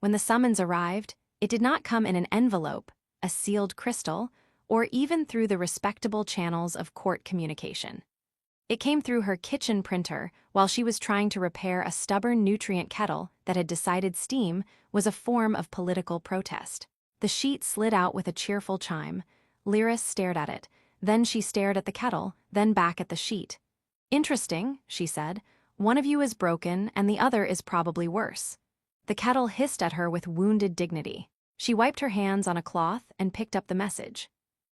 When the summons arrived, it did not come in an envelope, a sealed crystal, or even through the respectable channels of court communication. It came through her kitchen printer while she was trying to repair a stubborn nutrient kettle that had decided steam was a form of political protest. The sheet slid out with a cheerful chime. Lyris stared at it. Then she stared at the kettle, then back at the sheet. "Interesting," she said. "One of you is broken and the other is probably worse." The kettle hissed at her with wounded dignity. She wiped her hands on a cloth and picked up the message.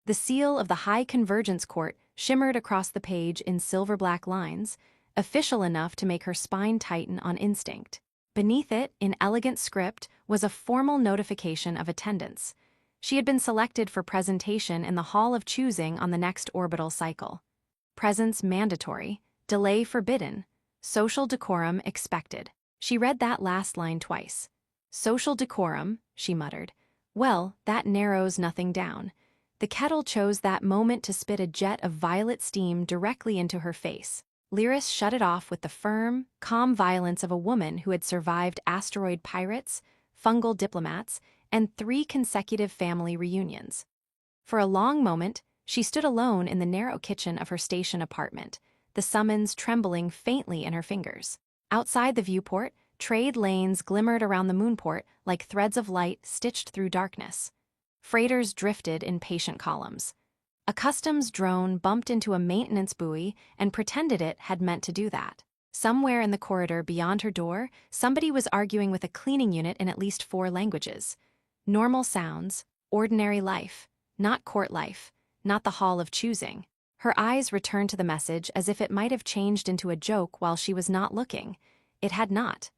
The seal of the High Convergence Court shimmered across the page in silver-black lines, official enough to make her spine tighten on instinct. Beneath it, in elegant script, was a formal notification of attendance. She had been selected for presentation in the Hall of Choosing on the next orbital cycle. Presence mandatory, delay forbidden, social decorum expected. She read that last line twice. Social decorum, she muttered. Well, that narrows nothing down. The kettle chose that moment to spit a jet of violet steam directly into her face. Lyris shut it off with the firm, calm violence of a woman who had survived asteroid pirates, fungal diplomats, and 3 consecutive family reunions. For a long moment, she stood alone in the narrow kitchen of her station apartment, the summons trembling faintly in her fingers. Outside the viewport, trade lanes glimmered around the moonport like threads of light stitched through darkness. Freighters drifted in patient columns. A customs drone bumped into a maintenance buoy and pretended it had meant to do that. Somewhere in the corridor beyond her door, somebody was arguing with a cleaning unit in at least 4 languages. Normal sounds, ordinary life, not court life, not the Hall of Choosing. Her eyes returned to the message as if it might have changed into a joke while she was not looking. It had not.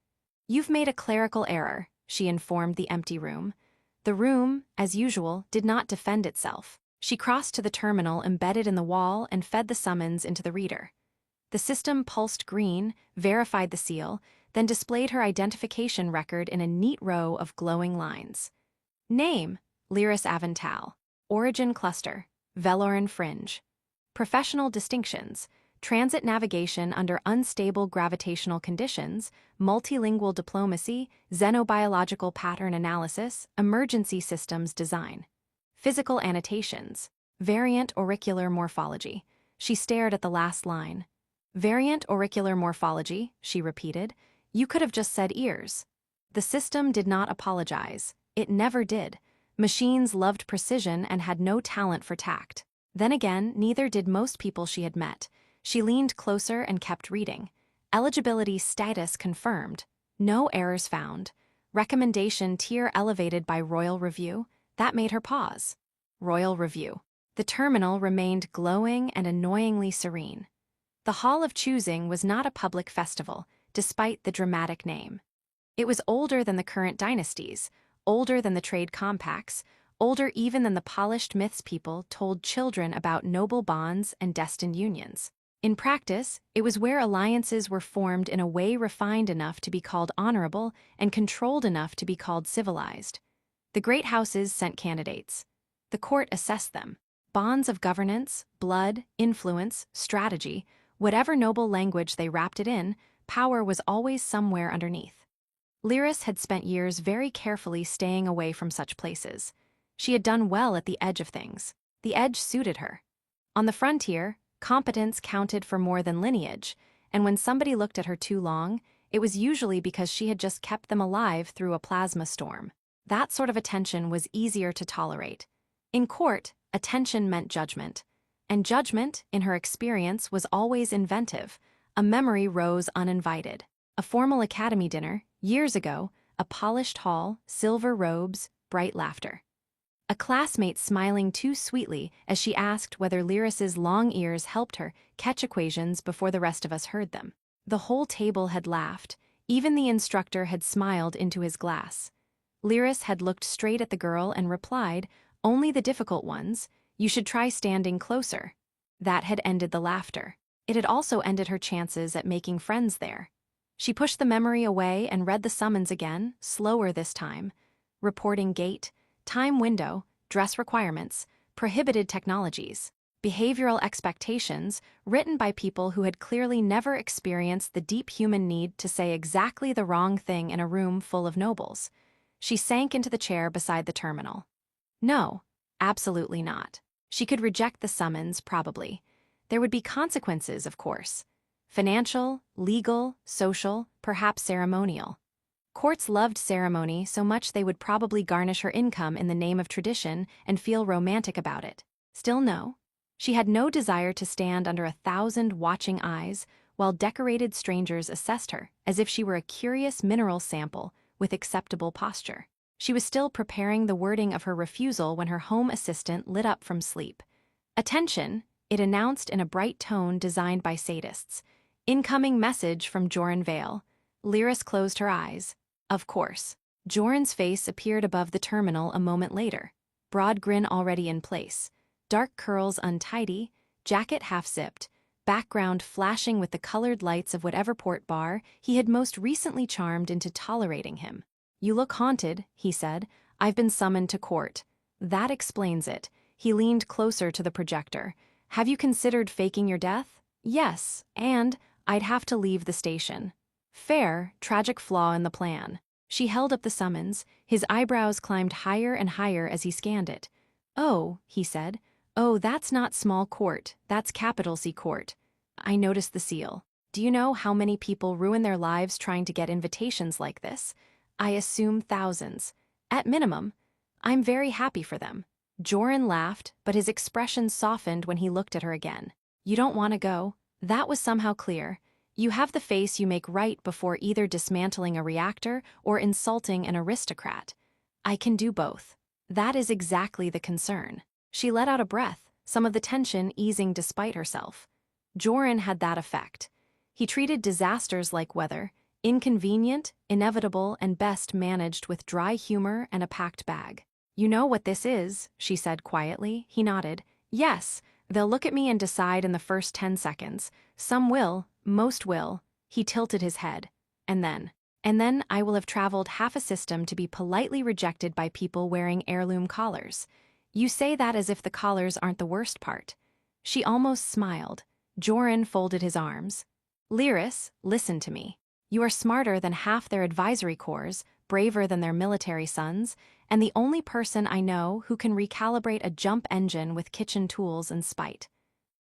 "You've made a clerical error," she informed the empty room. The room, as usual, did not defend itself. She crossed to the terminal embedded in the wall and fed the summons into the reader. The system pulsed green, verified the seal, then displayed her identification record in a neat row of glowing lines. Name: Lyris Avental. Origin cluster: Veloran Fringe. Professional distinctions: transit navigation under unstable gravitational conditions, multilingual diplomacy, xenobiological pattern analysis, emergency systems design. Physical annotations: variant auricular morphology. She stared at the last line. Variant auricular morphology, she repeated. You could have just said ears. The system did not apologize. It never did. Machines loved precision and had no talent for tact. Then again, neither did most people she had met. She leaned closer and kept reading. Eligibility status confirmed. No errors found. Recommendation tier elevated by Royal Review. That made her pause. Royal Review. The terminal remained glowing and annoyingly serene. The Hall of Choosing was not a public festival, despite the dramatic name. It was older than the current dynasties, older than the trade compacts, older even than the polished myths people told children about noble bonds and destined unions. In practice, it was where alliances were formed in a way refined enough to be called honorable and controlled enough to be called civilized. The great houses sent candidates. The court assessed them. Bonds of governance, blood, influence, strategy, whatever noble language they wrapped it in, power was always somewhere underneath. Lyris had spent years very carefully staying away from such places. She had done well at the edge of things. The edge suited her. On the frontier, competence counted for more than lineage, and when somebody looked at her too long, it was usually because she had just kept them alive through a plasma storm. That sort of attention was easier to tolerate. In court, attention meant judgment. And judgment, in her experience, was always inventive. A memory rose uninvited. A formal academy dinner, years ago, a polished hall, silver robes, bright laughter. A classmate smiling too sweetly as she asked whether Lyris's long ears helped her catch equations before the rest of us heard them. The whole table had laughed. Even the instructor had smiled into his glass. Lyris had looked straight at the girl and replied, "Only the difficult ones. You should try standing closer." That had ended the laughter. It had also ended her chances at making friends there. She pushed the memory away and read the summons again, slower this time. Reporting gate, time window, dress requirements, prohibited technologies, behavioral expectations, written by people who had clearly never experienced the deep human need to say exactly the wrong thing in a room full of nobles. She sank into the chair beside the terminal. No, absolutely not. She could reject the summons, probably. There would be consequences, of course. Financial, legal, social, perhaps ceremonial. Courts loved ceremony so much they would probably garnish her income in the name of tradition and feel romantic about it. Still no. She had no desire to stand under 1,000 watching eyes while decorated strangers assessed her as if she were a curious mineral sample with acceptable posture. She was still preparing the wording of her refusal when her home assistant lit up from sleep. "Attention," it announced in a bright tone designed by sadists. "Incoming message from Joran Vale." Lyris closed her eyes. Of course. Joran's face appeared above the terminal a moment later. Broad grin already in place. Dark curls untidy, jacket half-zipped, background flashing with the colored lights of whatever port bar he had most recently charmed into tolerating him. "You look haunted," he said. "I've been summoned to court." "That explains it." He leaned closer to the projector. "Have you considered faking your death?" "Yes, and I'd have to leave the station." Fair, tragic flaw in the plan. She held up the summons. His eyebrows climbed higher and higher as he scanned it. "Oh," he said. "Oh, that's not small court, that's capital C court." "I noticed the seal. Do you know how many people ruin their lives trying to get invitations like this?" "I assume thousands. At minimum. I'm very happy for them." Joran laughed, but his expression softened when he looked at her again. "You don't want to go?" That was somehow clear. "You have the face you make right before either dismantling a reactor or insulting an aristocrat." "I can do both." "That is exactly the concern." She let out a breath, some of the tension easing despite herself. Joran had that effect. He treated disasters like weather, inconvenient, inevitable, and best managed with dry humor and a packed bag. "You know what this is," she said quietly. He nodded. "Yes, they'll look at me and decide in the first 10 seconds. Some will, most will." He tilted his head. And then I will have traveled half a system to be politely rejected by people wearing heirloom collars." "You say that as if the collars aren't the worst part." She almost smiled. Joran folded his arms. "Lyris, listen to me. You are smarter than half their advisory corps, braver than their military sons, and the only person I know who can recalibrate a jump engine with kitchen tools and spite."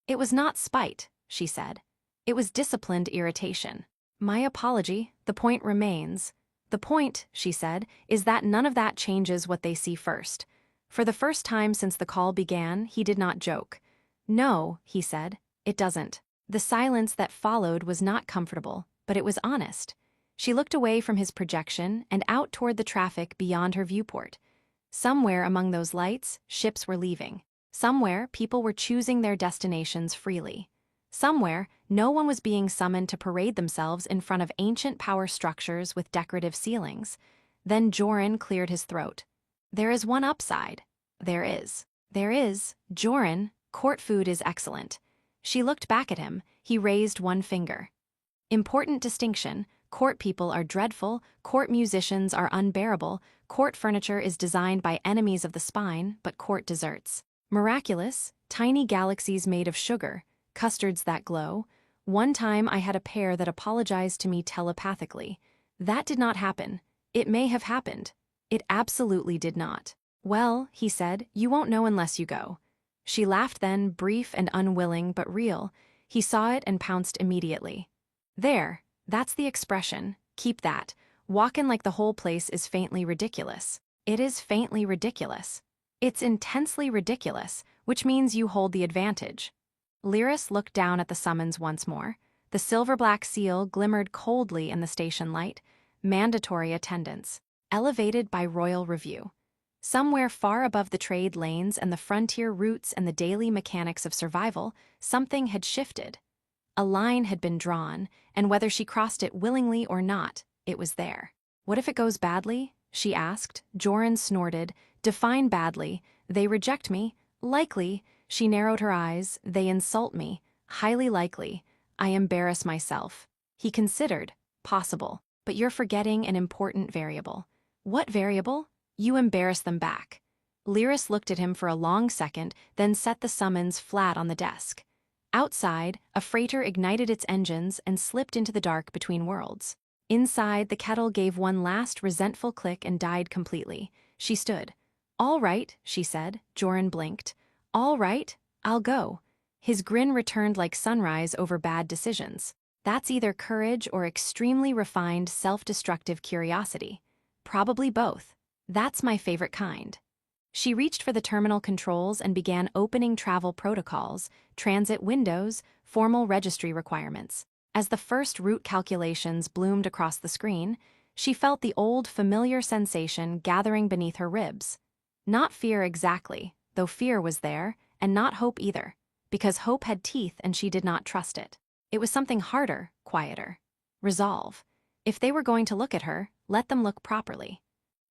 "It was not spite," she said. "It was disciplined irritation." "My apology, the point remains." "The point," she said, "is that none of that changes what they see first." For the first time since the call began, he did not joke. "No," he said, "it doesn't." The silence that followed was not comfortable, but it was honest. She looked away from his projection and out toward the traffic beyond her viewport. Somewhere among those lights, ships were leaving. Somewhere, people were choosing their destinations freely. Somewhere, no one was being summoned to parade themselves in front of ancient power structures with decorative ceilings. Then Joran cleared his throat. "There is one upside." "There is." "There is. Joran, court food is excellent." She looked back at him. He raised one finger. "Important distinction. Court people are dreadful, court musicians are unbearable, court furniture is designed by enemies of the spine, but court desserts. Miraculous, tiny galaxies made of sugar, custards that glow. One time I had a pair that apologized to me telepathically. That did not happen. It may have happened. It absolutely did not." "Well," he said, "you won't know unless you go." She laughed then, brief and unwilling but real. He saw it and pounced immediately. "There, that's the expression. Keep that. Walkin' like the whole place is faintly ridiculous." "It is faintly ridiculous." "It's intensely ridiculous, which means you hold the advantage." Lyris looked down at the summons once more. The silver-black seal glimmered coldly in the station light. Mandatory attendance. Elevated by royal review. Somewhere far above the trade lanes and the frontier routes and the daily mechanics of survival, something had shifted. A line had been drawn, and whether she crossed it willingly or not, it was there. "What if it goes badly?" she asked. Joran snorted. "Define badly. They reject me. Likely." She narrowed her eyes. "They insult me. Highly likely. I embarrass myself." He considered. "Possible. But you're forgetting an important variable." "What variable?" "You embarrass them back." Lyris looked at him for a long second, then set the summons flat on the desk. Outside, a freighter ignited its engines and slipped into the dark between worlds. Inside, the kettle gave one last resentful click and died completely. She stood. "All right," she said. Joran blinked. "All right, I'll go." His grin returned like sunrise over bad decisions. That's either courage or extremely refined self-destructive curiosity. Probably both. That's my favorite kind. She reached for the terminal controls and began opening travel protocols, transit windows, formal registry requirements. As the first route calculations bloomed across the screen, she felt the old familiar sensation gathering beneath her ribs. Not fear exactly, though fear was there, and not hope either, because hope had teeth and she did not trust it. It was something harder, quieter. Resolve. If they were going to look at her, let them look properly.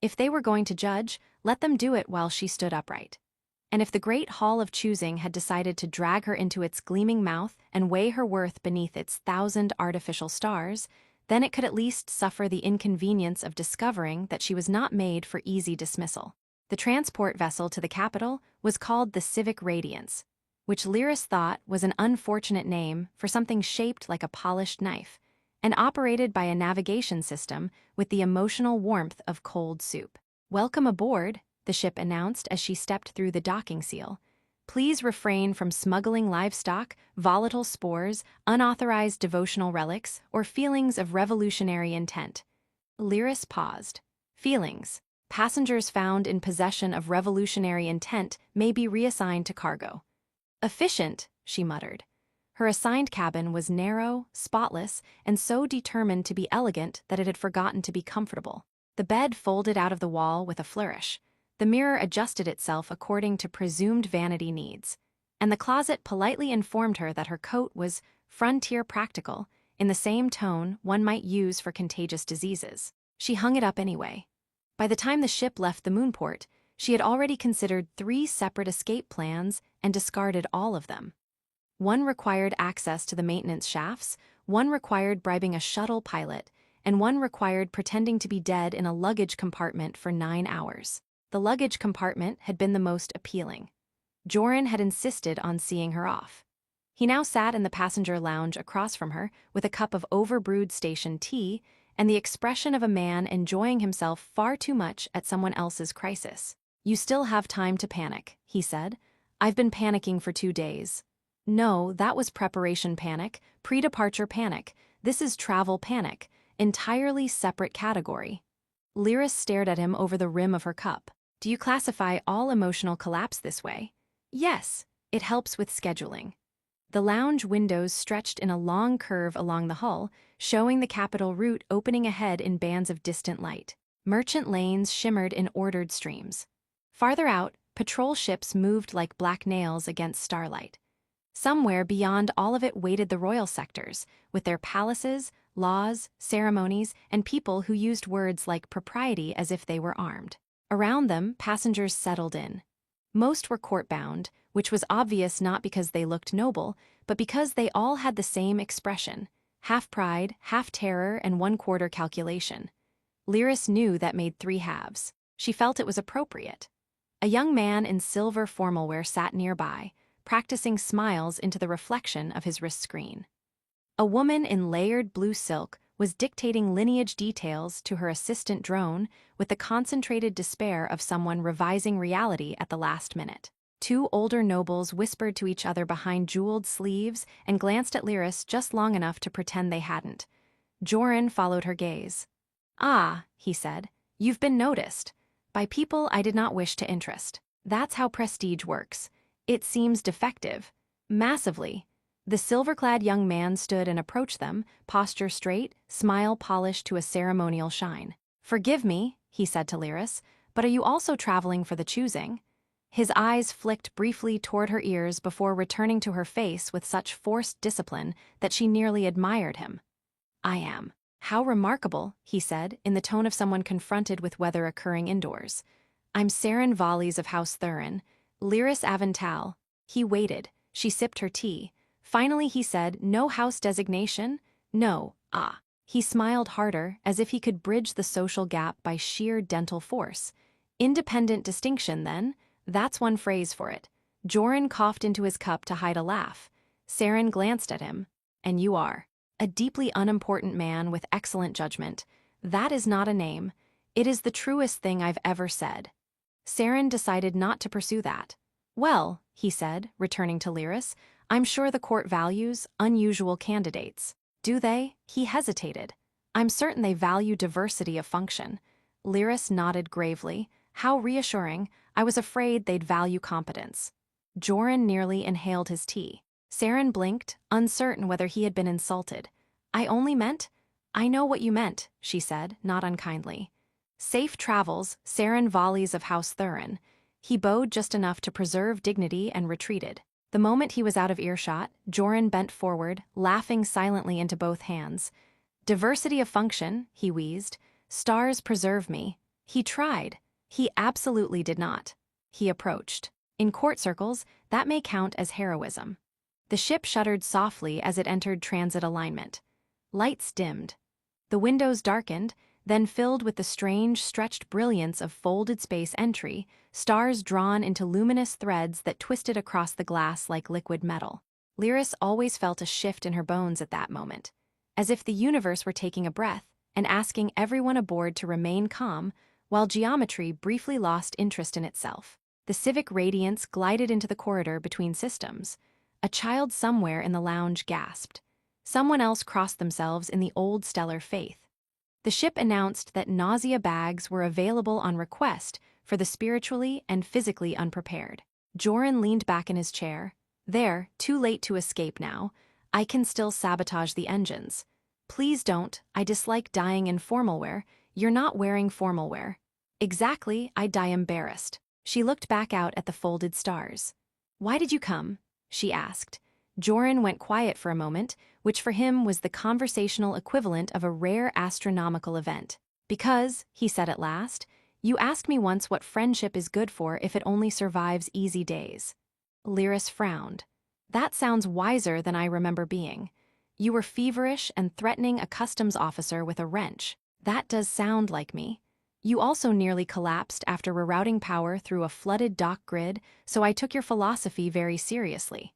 If they were going to judge, let them do it while she stood upright. And if the great hall of choosing had decided to drag her into its gleaming mouth and weigh her worth beneath its 1,000 artificial stars, then it could at least suffer the inconvenience of discovering that she was not made for easy dismissal. The transport vessel to the capital was called the Civic Radiance, which Lyris thought was an unfortunate name for something shaped like a polished knife, and operated by a navigation system with the emotional warmth of cold soup. "Welcome aboard," the ship announced as she stepped through the docking seal. "Please refrain from smuggling livestock, volatile spores, unauthorized devotional relics, or feelings of revolutionary intent." Lyris paused. Feelings. Passengers found in possession of revolutionary intent may be reassigned to cargo. "Efficient," she muttered. Her assigned cabin was narrow, spotless, and so determined to be elegant that it had forgotten to be comfortable. The bed folded out of the wall with a flourish. The mirror adjusted itself according to presumed vanity needs. And the closet politely informed her that her coat was frontier practical, in the same tone one might use for contagious diseases. She hung it up anyway. By the time the ship left the moonport, she had already considered 3 separate escape plans and discarded all of them. One required access to the maintenance shafts, one required bribing a shuttle pilot, and one required pretending to be dead in a luggage compartment for 9 hours. The luggage compartment had been the most appealing. Joran had insisted on seeing her off. He now sat in the passenger lounge across from her with a cup of overbrewed station tea and the expression of a man enjoying himself far too much at someone else's crisis. "You still have time to panic," he said. "I've been panicking for 2 days." "No, that was preparation panic, pre-departure panic. This is travel panic, entirely separate category." Lyris stared at him over the rim of her cup. "Do you classify all emotional collapse this way?" "Yes, it helps with scheduling." The lounge windows stretched in a long curve along the hull, showing the capital route opening ahead in bands of distant light. Merchant lanes shimmered in ordered streams. Farther out, patrol ships moved like black nails against starlight. Somewhere beyond all of it waited the royal sectors, with their palaces, laws, ceremonies, and people who used words like propriety as if they were armed. Around them, passengers settled in. Most were court-bound, which was obvious not because they looked noble, but because they all had the same expression, half pride, half terror, and 1/4 calculation. Lyris knew that made 3 halves. She felt it was appropriate. A young man in silver formalwear sat nearby, practicing smiles into the reflection of his wrist screen. A woman in layered blue silk was dictating lineage details to her assistant drone with the concentrated despair of someone revising reality at the last minute. 2 older nobles whispered to each other behind jeweled sleeves and glanced at Lyris just long enough to pretend they hadn't. Joran followed her gaze. "Ah," he said, "you've been noticed. By people I did not wish to interest. That's how prestige works. It seems defective. Massively." The silver-clad young man stood and approached them, posture straight, smile polished to a ceremonial shine. "Forgive me," he said to Lyris, "but are you also traveling for the choosing?" His eyes flicked briefly toward her ears before returning to her face with such forced discipline that she nearly admired him. "I am." "How remarkable," he said, in the tone of someone confronted with weather occurring indoors. "I'm Saren Volleys of House Thurin, Lyris Avental." He waited. She sipped her tea. Finally he said, "No house designation?" "No, ah." He smiled harder, as if he could bridge the social gap by sheer dental force. "Independent distinction, then? That's one phrase for it." Joran coughed into his cup to hide a laugh. Saren glanced at him. "And you are." A deeply unimportant man with excellent judgment. That is not a name. It is the truest thing I've ever said. Saren decided not to pursue that. Well, he said, returning to Lyris, I'm sure the court values unusual candidates. Do they? He hesitated. I'm certain they value diversity of function. Lyris nodded gravely. How reassuring. I was afraid they'd value competence. Joran nearly inhaled his tea. Saren blinked, uncertain whether he had been insulted. I know what you meant, she said, not unkindly. Safe travels, Saren volleys of House Thurin. He bowed just enough to preserve dignity and retreated. The moment he was out of earshot, Joran bent forward, laughing silently into both hands. Diversity of function, he wheezed. Stars preserve me. He tried. He absolutely did not. He approached. In court circles, that may count as heroism. The ship shuddered softly as it entered transit alignment. Lights dimmed. The windows darkened, then filled with the strange, stretched brilliance of folded space entry, stars drawn into luminous threads that twisted across the glass like liquid metal. Lyris always felt a shift in her bones at that moment, as if the universe were taking a breath and asking everyone aboard to remain calm, while geometry briefly lost interest in itself. The civic radiance glided into the corridor between systems. A child somewhere in the lounge gasped. Someone else crossed themselves in the old stellar faith. The ship announced that nausea bags were available on request for the spiritually and physically unprepared. Joran leaned back in his chair. There, too late to escape now. I can still sabotage the engines. Please don't, I dislike dying in formal wear. You're not wearing formal wear. Exactly, I'd die embarrassed. She looked back out at the folded stars. Why did you come? She asked. Joran went quiet for a moment, which for him was the conversational equivalent of a rare astronomical event. Because, he said at last, you asked me once what friendship is good for if it only survives easy days. Lyris frowned. That sounds wiser than I remember being. You were feverish and threatening a customs officer with a wrench. That does sound like me. You also nearly collapsed after rerouting power through a flooded dock grid, so I took your philosophy very seriously.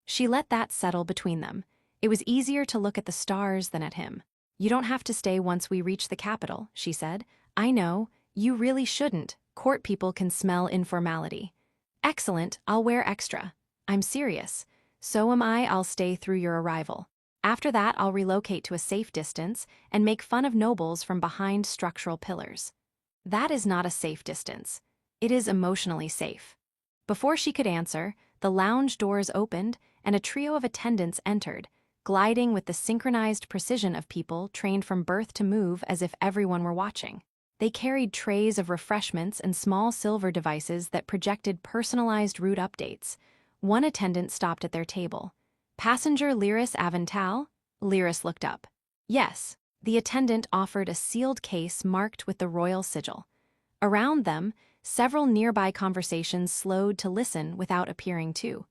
She let that settle between them. It was easier to look at the stars than at him. You don't have to stay once we reach the capital, she said. I know, you really shouldn't. Court people can smell informality. Excellent, I'll wear extra. I'm serious. So am I, I'll stay through your arrival. After that, I'll relocate to a safe distance and make fun of nobles from behind structural pillars. That is not a safe distance. It is emotionally safe. Before she could answer, the lounge doors opened and a trio of attendants entered, gliding with the synchronized precision of people trained from birth to move as if everyone were watching. They carried trays of refreshments and small silver devices that projected personalized route updates. One attendant stopped at their table. Passenger Lyris Avental? Lyris looked up. Yes. The attendant offered a sealed case marked with the royal sigil. Around them, several nearby conversations slowed to listen without appearing to.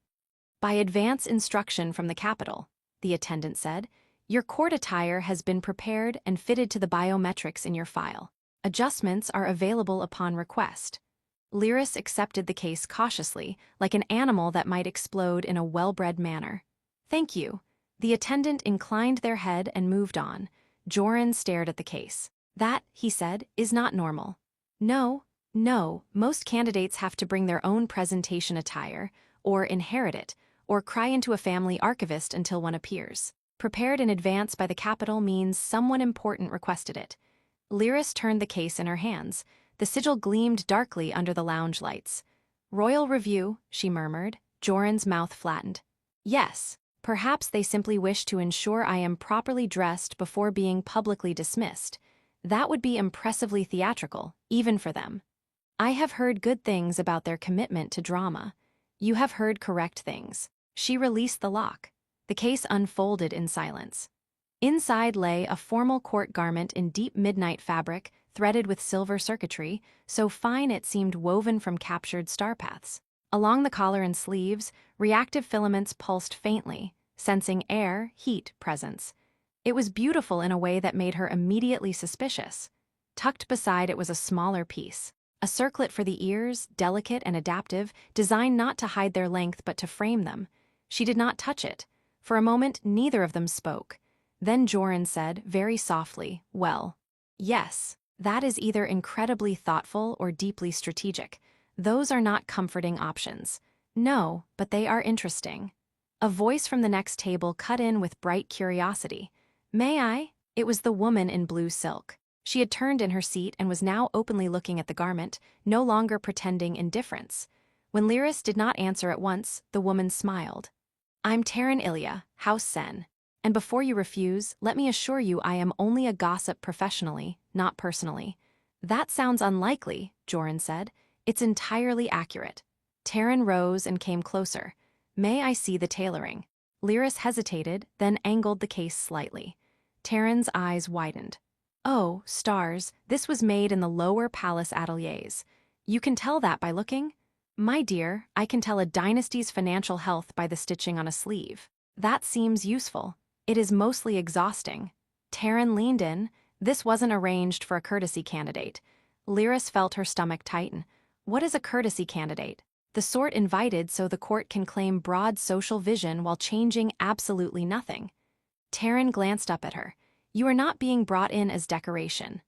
By advance instruction from the capital, the attendant said, your court attire has been prepared and fitted to the biometrics in your file. Adjustments are available upon request. Lyris accepted the case cautiously, like an animal that might explode in a well-bred manner. Thank you. The attendant inclined their head and moved on. Joran stared at the case. That, he said, is not normal. No, most candidates have to bring their own presentation attire, or inherit it, or cry into a family archivist until one appears. Prepared in advance by the capital means someone important requested it. Lyris turned the case in her hands. The sigil gleamed darkly under the lounge lights. Royal Review, she murmured. Joran's mouth flattened. Yes. Perhaps they simply wish to ensure I am properly dressed before being publicly dismissed. That would be impressively theatrical, even for them. I have heard good things about their commitment to drama. You have heard correct things. She released the lock. The case unfolded in silence. Inside lay a formal court garment in deep midnight fabric, threaded with silver circuitry, so fine it seemed woven from captured star paths. Along the collar and sleeves, reactive filaments pulsed faintly, sensing air, heat presence. It was beautiful in a way that made her immediately suspicious. Tucked beside it was a smaller piece. A circlet for the ears, delicate and adaptive, designed not to hide their length but to frame them. She did not touch it. For a moment, neither of them spoke. Then Joran said, very softly, well, yes, that is either incredibly thoughtful or deeply strategic. Those are not comforting options. No, but they are interesting. A voice from the next table cut in with bright curiosity. May I? It was the woman in blue silk. She had turned in her seat and was now openly looking at the garment, no longer pretending indifference. When Lyris did not answer at once, the woman smiled. I'm Taryn Ilya, House Sen. And before you refuse, let me assure you I am only a gossip professionally, not personally. That sounds unlikely, Joran said. It's entirely accurate. Taryn rose and came closer. May I see the tailoring? Lyris hesitated, then angled the case slightly. Taryn's eyes widened. Oh, stars, this was made in the lower palace ateliers. You can tell that by looking? My dear, I can tell a dynasty's financial health by the stitching on a sleeve. That seems useful. It is mostly exhausting. Taryn leaned in. This wasn't arranged for a courtesy candidate. Lyris felt her stomach tighten. What is a courtesy candidate? The sort invited so the court can claim broad social vision while changing absolutely nothing. Taryn glanced up at her. You are not being brought in as decoration.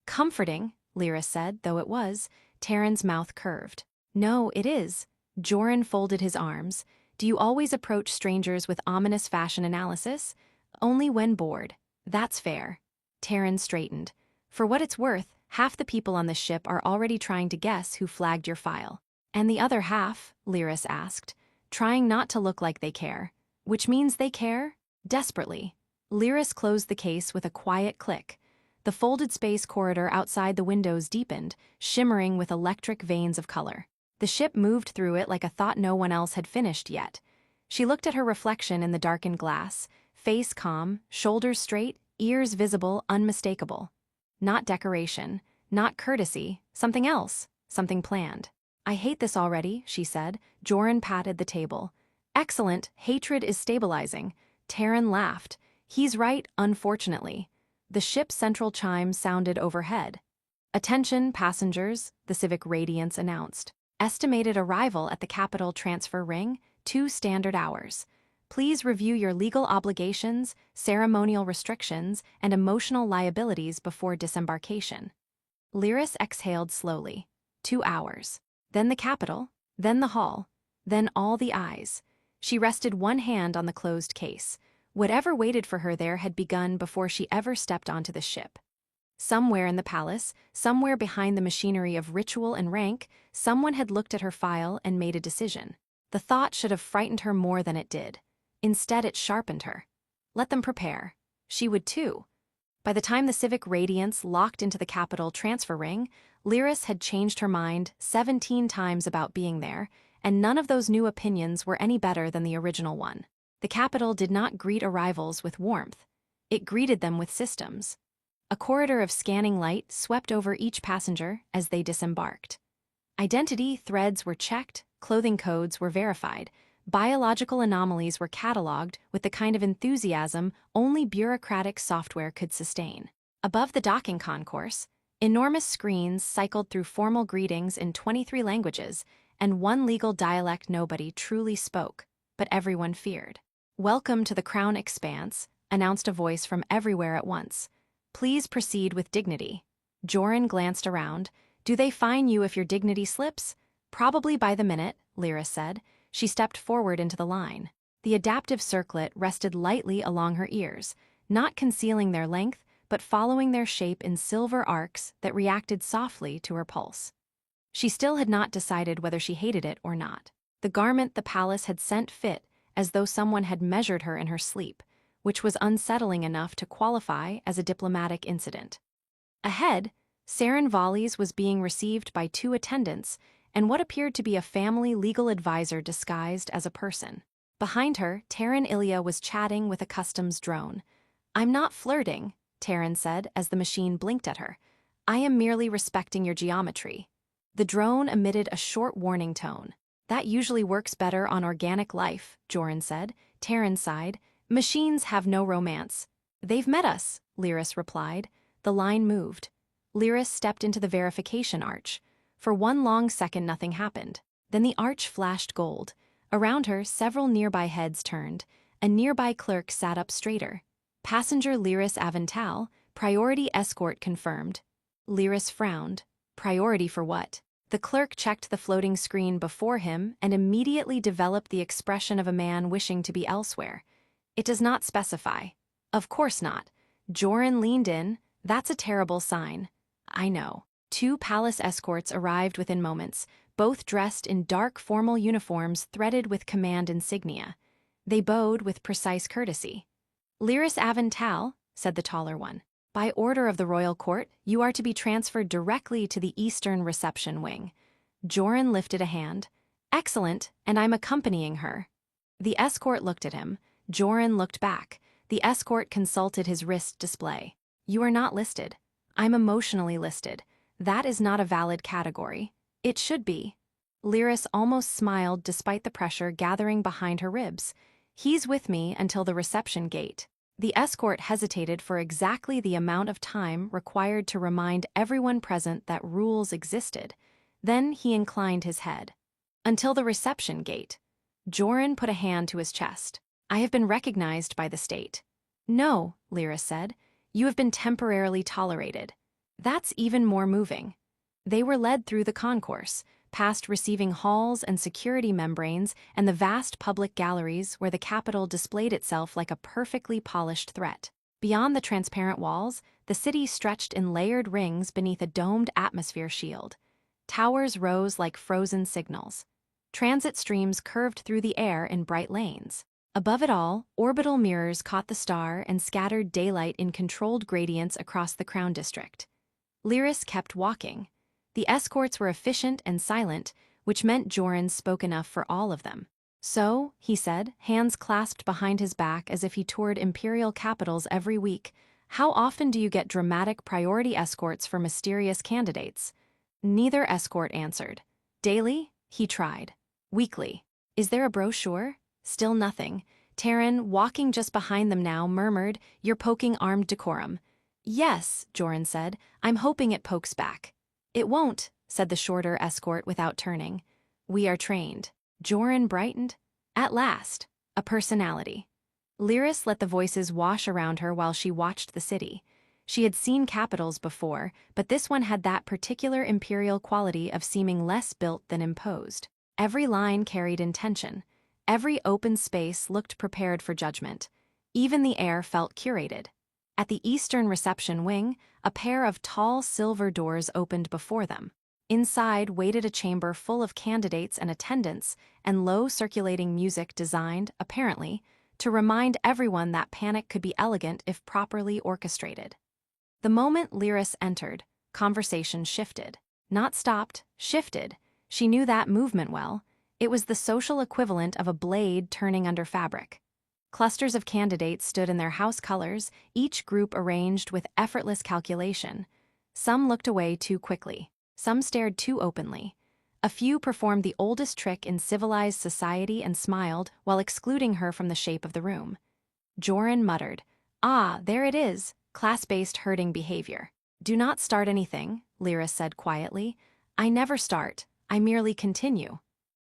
Comforting, Lyris said, though it was. Taryn's mouth curved. No, it is. Joran folded his arms. Do you always approach strangers with ominous fashion analysis? Only when bored. That's fair. Taryn straightened. For what it's worth, half the people on the ship are already trying to guess who flagged your file. And the other half, Lyris asked, trying not to look like they care. Which means they care? Desperately. Lyris closed the case with a quiet click. The folded space corridor outside the windows deepened, shimmering with electric veins of color. The ship moved through it like a thought no one else had finished yet. She looked at her reflection in the darkened glass, face calm, shoulders straight, ears visible, unmistakable. Not decoration, not courtesy, something else, something planned. I hate this already, she said. Joran patted the table. Excellent, hatred is stabilizing. Taryn laughed. He's right, unfortunately. The ship's central chime sounded overhead. Attention, passengers, the Civic Radiance announced. Estimated arrival at the Capital Transfer Ring, 2 standard hours. Please review your legal obligations, ceremonial restrictions, and emotional liabilities before disembarkation. Lyris exhaled slowly. 2 hours. Then the Capital, then the hall, then all the eyes. She rested one hand on the closed case. Whatever waited for her there had begun before she ever stepped onto the ship. Somewhere in the palace, somewhere behind the machinery of ritual and rank, someone had looked at her file and made a decision. The thought should have frightened her more than it did. Instead, it sharpened her. Let them prepare. She would too. By the time the Civic Radiance locked into the Capital Transfer Ring, Lyris had changed her mind 17 times about being there, and none of those new opinions were any better than the original one. The Capital did not greet arrivals with warmth. It greeted them with systems. A corridor of scanning light swept over each passenger as they disembarked. Identity threads were checked, clothing codes were verified, biological anomalies were cataloged with the kind of enthusiasm only bureaucratic software could sustain. Above the docking concourse, enormous screens cycled through formal greetings in 23 languages and one legal dialect nobody truly spoke, but everyone feared. Welcome to the Crown Expanse, announced a voice from everywhere at once. Please proceed with dignity. Joran glanced around. Do they fine you if your dignity slips? Probably by the minute, Lyris said. She stepped forward into the line. The adaptive circlet rested lightly along her ears, not concealing their length, but following their shape in silver arcs that reacted softly to her pulse. She still had not decided whether she hated it or not. The garment the palace had sent fit as though someone had measured her in her sleep, which was unsettling enough to qualify as a diplomatic incident. Ahead, Saren Volleys was being received by 2 attendants and what appeared to be a family legal advisor disguised as a person. Behind her, Taryn Ilya was chatting with a customs drone. I'm not flirting, Taryn said as the machine blinked at her. I am merely respecting your geometry. The drone emitted a short warning tone. That usually works better on organic life, Joran said. Taryn sighed. Machines have no romance. They've met us, Lyris replied. The line moved. Lyris stepped into the verification arch. For one long second nothing happened. Then the arch flashed gold. Around her, several nearby heads turned. A nearby clerk sat up straighter. Passenger Lyris Avental, priority escort confirmed. Lyris frowned. Priority for what? The clerk checked the floating screen before him and immediately developed the expression of a man wishing to be elsewhere. It does not specify. Of course not. Joran leaned in. That's a terrible sign. I know. 2 palace escorts arrived within moments, both dressed in dark formal uniforms threaded with command insignia. They bowed with precise courtesy. Lyris Avental, said the taller one. By order of the royal court, you are to be transferred directly to the Eastern reception wing. Joran lifted a hand. Excellent, and I'm accompanying her. The escort looked at him. Joran looked back. The escort consulted his wrist display. You are not listed. I'm emotionally listed. That is not a valid category. It should be. Lyris almost smiled despite the pressure gathering behind her ribs. He's with me until the reception gate. The escort hesitated for exactly the amount of time required to remind everyone present that rules existed. Then he inclined his head. Until the reception gate. Joran put a hand to his chest. I have been recognized by the state. No, Lyris said. You have been temporarily tolerated. That's even more moving. They were led through the concourse, past receiving halls and security membranes and the vast public galleries where the capital displayed itself like a perfectly polished threat. Beyond the transparent walls, the city stretched in layered rings beneath a domed atmosphere shield. Towers rose like frozen signals. Transit streams curved through the air in bright lanes. Above it all, orbital mirrors caught the star and scattered daylight in controlled gradients across the Crown District. Lyris kept walking. The escorts were efficient and silent, which meant Joran spoke enough for all of them. So, he said, hands clasped behind his back as if he toured imperial capitals every week, how often do you get dramatic priority escorts for mysterious candidates? Neither escort answered. Daily? He tried. Weekly. Is there a brochure? Still nothing. Terran, walking just behind them now, murmured, You're poking armed decorum. Yes, Joran said. I'm hoping it pokes back. It won't, said the shorter escort without turning. We are trained. Joran brightened. At last. A personality. Lyris let the voices wash around her while she watched the city. She had seen capitals before, but this one had that particular imperial quality of seeming less built than imposed. Every line carried intention. Every open space looked prepared for judgment. Even the air felt curated. At the eastern reception wing, a pair of tall silver doors opened before them. Inside waited a chamber full of candidates and attendants, and low circulating music designed, apparently, to remind everyone that panic could be elegant if properly orchestrated. The moment Lyris entered, conversation shifted. Not stopped, shifted. She knew that movement well. It was the social equivalent of a blade turning under fabric. Clusters of candidates stood in their house colors, each group arranged with effortless calculation. Some looked away too quickly. Some stared too openly. A few performed the oldest trick in civilized society and smiled while excluding her from the shape of the room. Joran muttered, Ah, there it is, class-based herding behavior. Do not start anything, Lyris said quietly. I never start, I merely continue.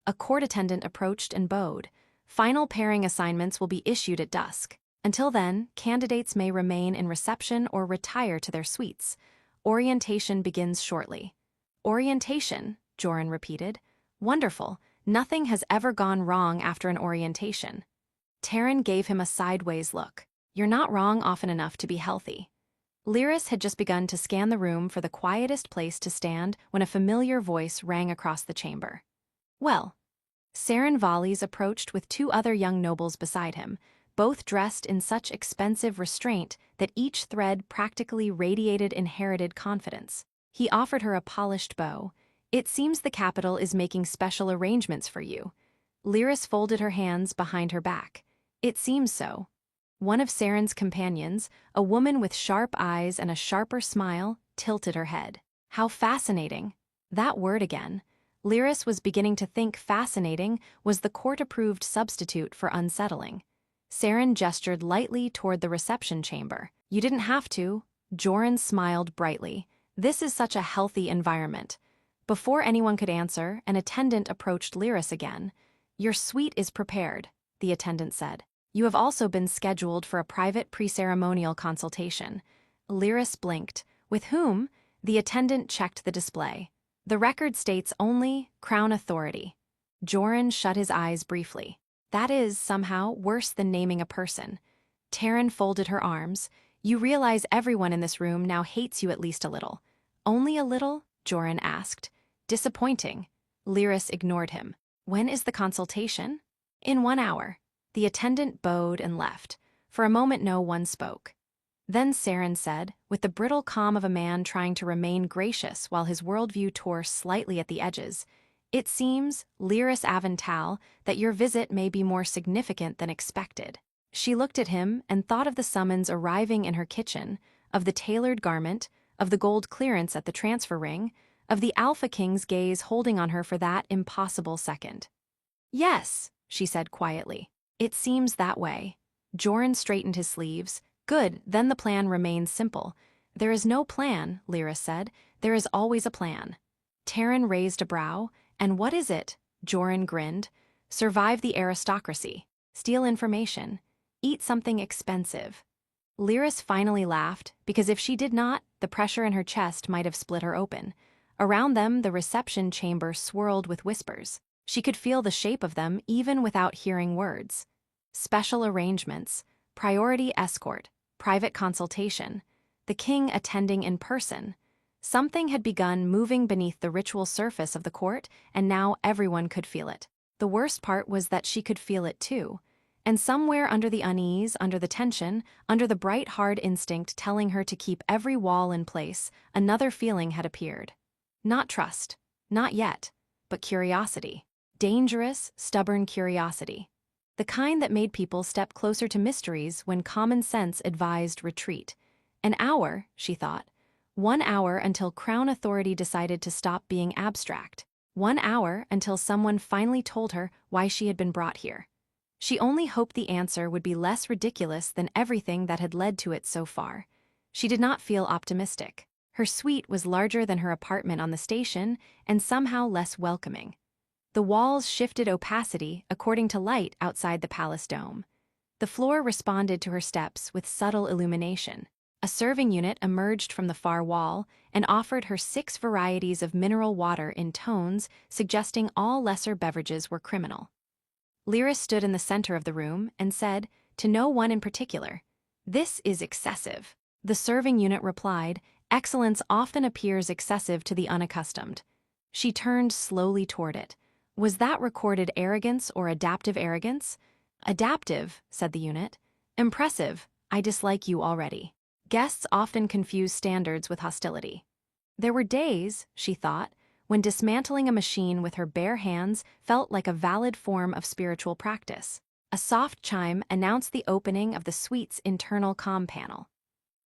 A court attendant approached and bowed. Final pairing assignments will be issued at dusk. Until then, candidates may remain in reception or retire to their suites. Orientation begins shortly. Orientation, Joran repeated. Wonderful. Nothing has ever gone wrong after an orientation. Terran gave him a sideways look. You're not wrong often enough to be healthy. Lyris had just begun to scan the room for the quietest place to stand when a familiar voice rang across the chamber. Well, Saren Valles approached with 2 other young nobles beside him, both dressed in such expensive restraint that each thread practically radiated inherited confidence. He offered her a polished bow. It seems the capital is making special arrangements for you. Lyris folded her hands behind her back. It seems so. One of Saren's companions, a woman with sharp eyes and a sharper smile, tilted her head. How fascinating. That word again. Lyris was beginning to think fascinating was the court-approved substitute for unsettling. Saren gestured lightly toward the reception chamber. You didn't have to. Joran smiled brightly. This is such a healthy environment. Before anyone could answer, an attendant approached Lyris again. Your suite is prepared, the attendant said. You have also been scheduled for a private pre-ceremonial consultation. Lyris blinked. With whom? The attendant checked the display. The record states only Crown Authority. Joran shut his eyes briefly. That is, somehow, worse than naming a person. Taryn folded her arms. You realize everyone in this room now hates you at least a little. Only a little? Joran asked. Disappointing. Lyris ignored him. When is the consultation? In 1 hour. The attendant bowed and left. For a moment no one spoke. Then Saren said, with the brittle calm of a man trying to remain gracious while his worldview tore slightly at the edges, "It seems, Lyris Avental, that your visit may be more significant than expected." She looked at him and thought of the summons arriving in her kitchen, of the tailored garment, of the gold clearance at the transfer ring, of the Alpha King's gaze holding on her for that impossible second. "Yes," she said quietly. "It seems that way." Joran straightened his sleeves. "Good, then the plan remains simple." "There is no plan," Lyris said. "There is always a plan." Taryn raised a brow. "And what is it?" Joran grinned. "Survive the aristocracy. Steal information. Eat something expensive." Lyris finally laughed, because if she did not, the pressure in her chest might have split her open. Around them, the reception chamber swirled with whispers. She could feel the shape of them even without hearing words. Special arrangements, priority escort, private consultation, the king attending in person. Something had begun moving beneath the ritual surface of the court, and now everyone could feel it. The worst part was that she could feel it too. And somewhere under the unease, under the tension, under the bright, hard instinct telling her to keep every wall in place, another feeling had appeared. Not trust, not yet, but curiosity. Dangerous, stubborn curiosity. The kind that made people step closer to mysteries when common sense advised retreat. An hour, she thought. 1 hour until Crown Authority decided to stop being abstract. 1 hour until someone finally told her why she had been brought here. She only hoped the answer would be less ridiculous than everything that had led to it so far. She did not feel optimistic. Her suite was larger than her apartment on the station and somehow less welcoming. The walls shifted opacity according to light outside the palace dome. The floor responded to her steps with subtle illumination. A serving unit emerged from the far wall and offered her 6 varieties of mineral water in tones suggesting all lesser beverages were criminal. Lyris stood in the center of the room and said, to no one in particular, "This is excessive." The serving unit replied, "Excellence often appears excessive to the unaccustomed." She turned slowly toward it. Was that recorded arrogance or adaptive arrogance? "Adaptive," said the unit. "Impressive. I dislike you already." Guests often confuse standards with hostility. There were days, she thought, when dismantling a machine with her bare hands felt like a valid form of spiritual practice. A soft chime announced the opening of the suite's internal comm panel.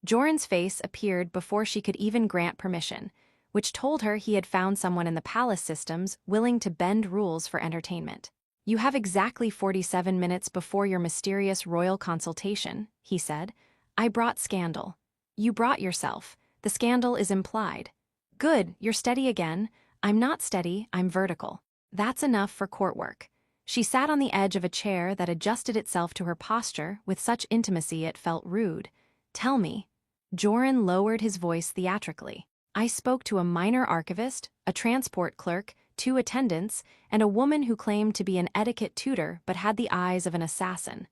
Joran's face appeared before she could even grant permission, which told her he had found someone in the palace systems willing to bend rules for entertainment. "You have exactly 47 minutes before your mysterious royal consultation," he said. "I brought scandal." "You brought yourself. The scandal is implied." "Good, you're steady again." "I'm not steady, I'm vertical." "That's enough for court work." She sat on the edge of a chair that adjusted itself to her posture with such intimacy it felt rude. "Tell me." Joran lowered his voice theatrically. "I spoke to a minor archivist, a transport clerk, 2 attendants, and a woman who claimed to be an etiquette tutor but had the eyes of an assassin.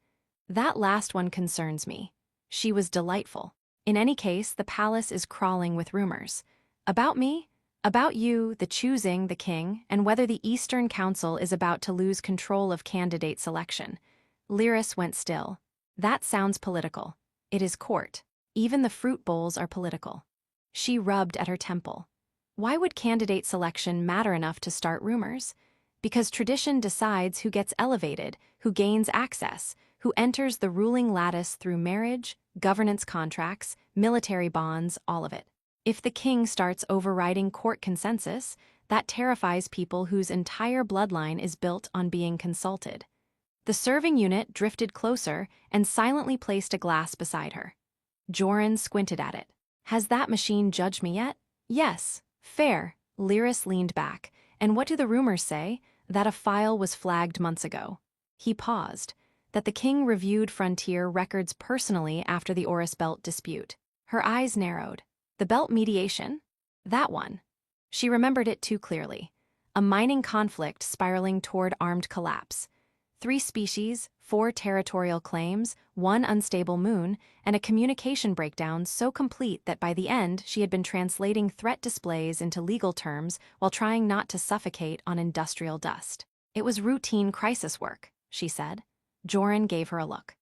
That last one concerns me. She was delightful. In any case, the palace is crawling with rumors. About me? About you, the choosing, the king, and whether the Eastern Council is about to lose control of candidate selection." Lyris went still. "That sounds political." "It is court. Even the fruit bowls are political." She rubbed at her temple. Why would candidate selection matter enough to start rumors? Because tradition decides who gets elevated, who gains access, who enters the ruling lattice through marriage, governance contracts, military bonds, all of it. If the king starts overriding court consensus, that terrifies people whose entire bloodline is built on being consulted. The serving unit drifted closer and silently placed a glass beside her. Joran squinted at it. "Has that machine judged me yet?" "Yes. Fair." Lyris leaned back. "And what do the rumors say?" "That a file was flagged months ago." He paused. that the king reviewed frontier records personally after the Oris Belt dispute. Her eyes narrowed. The belt mediation? That one. She remembered it too clearly. A mining conflict spiraling toward armed collapse. 3 species, 4 territorial claims, 1 unstable moon, and a communication breakdown so complete that by the end she had been translating threat displays into legal terms while trying not to suffocate on industrial dust. It was routine crisis work, she said. Joran gave her a look.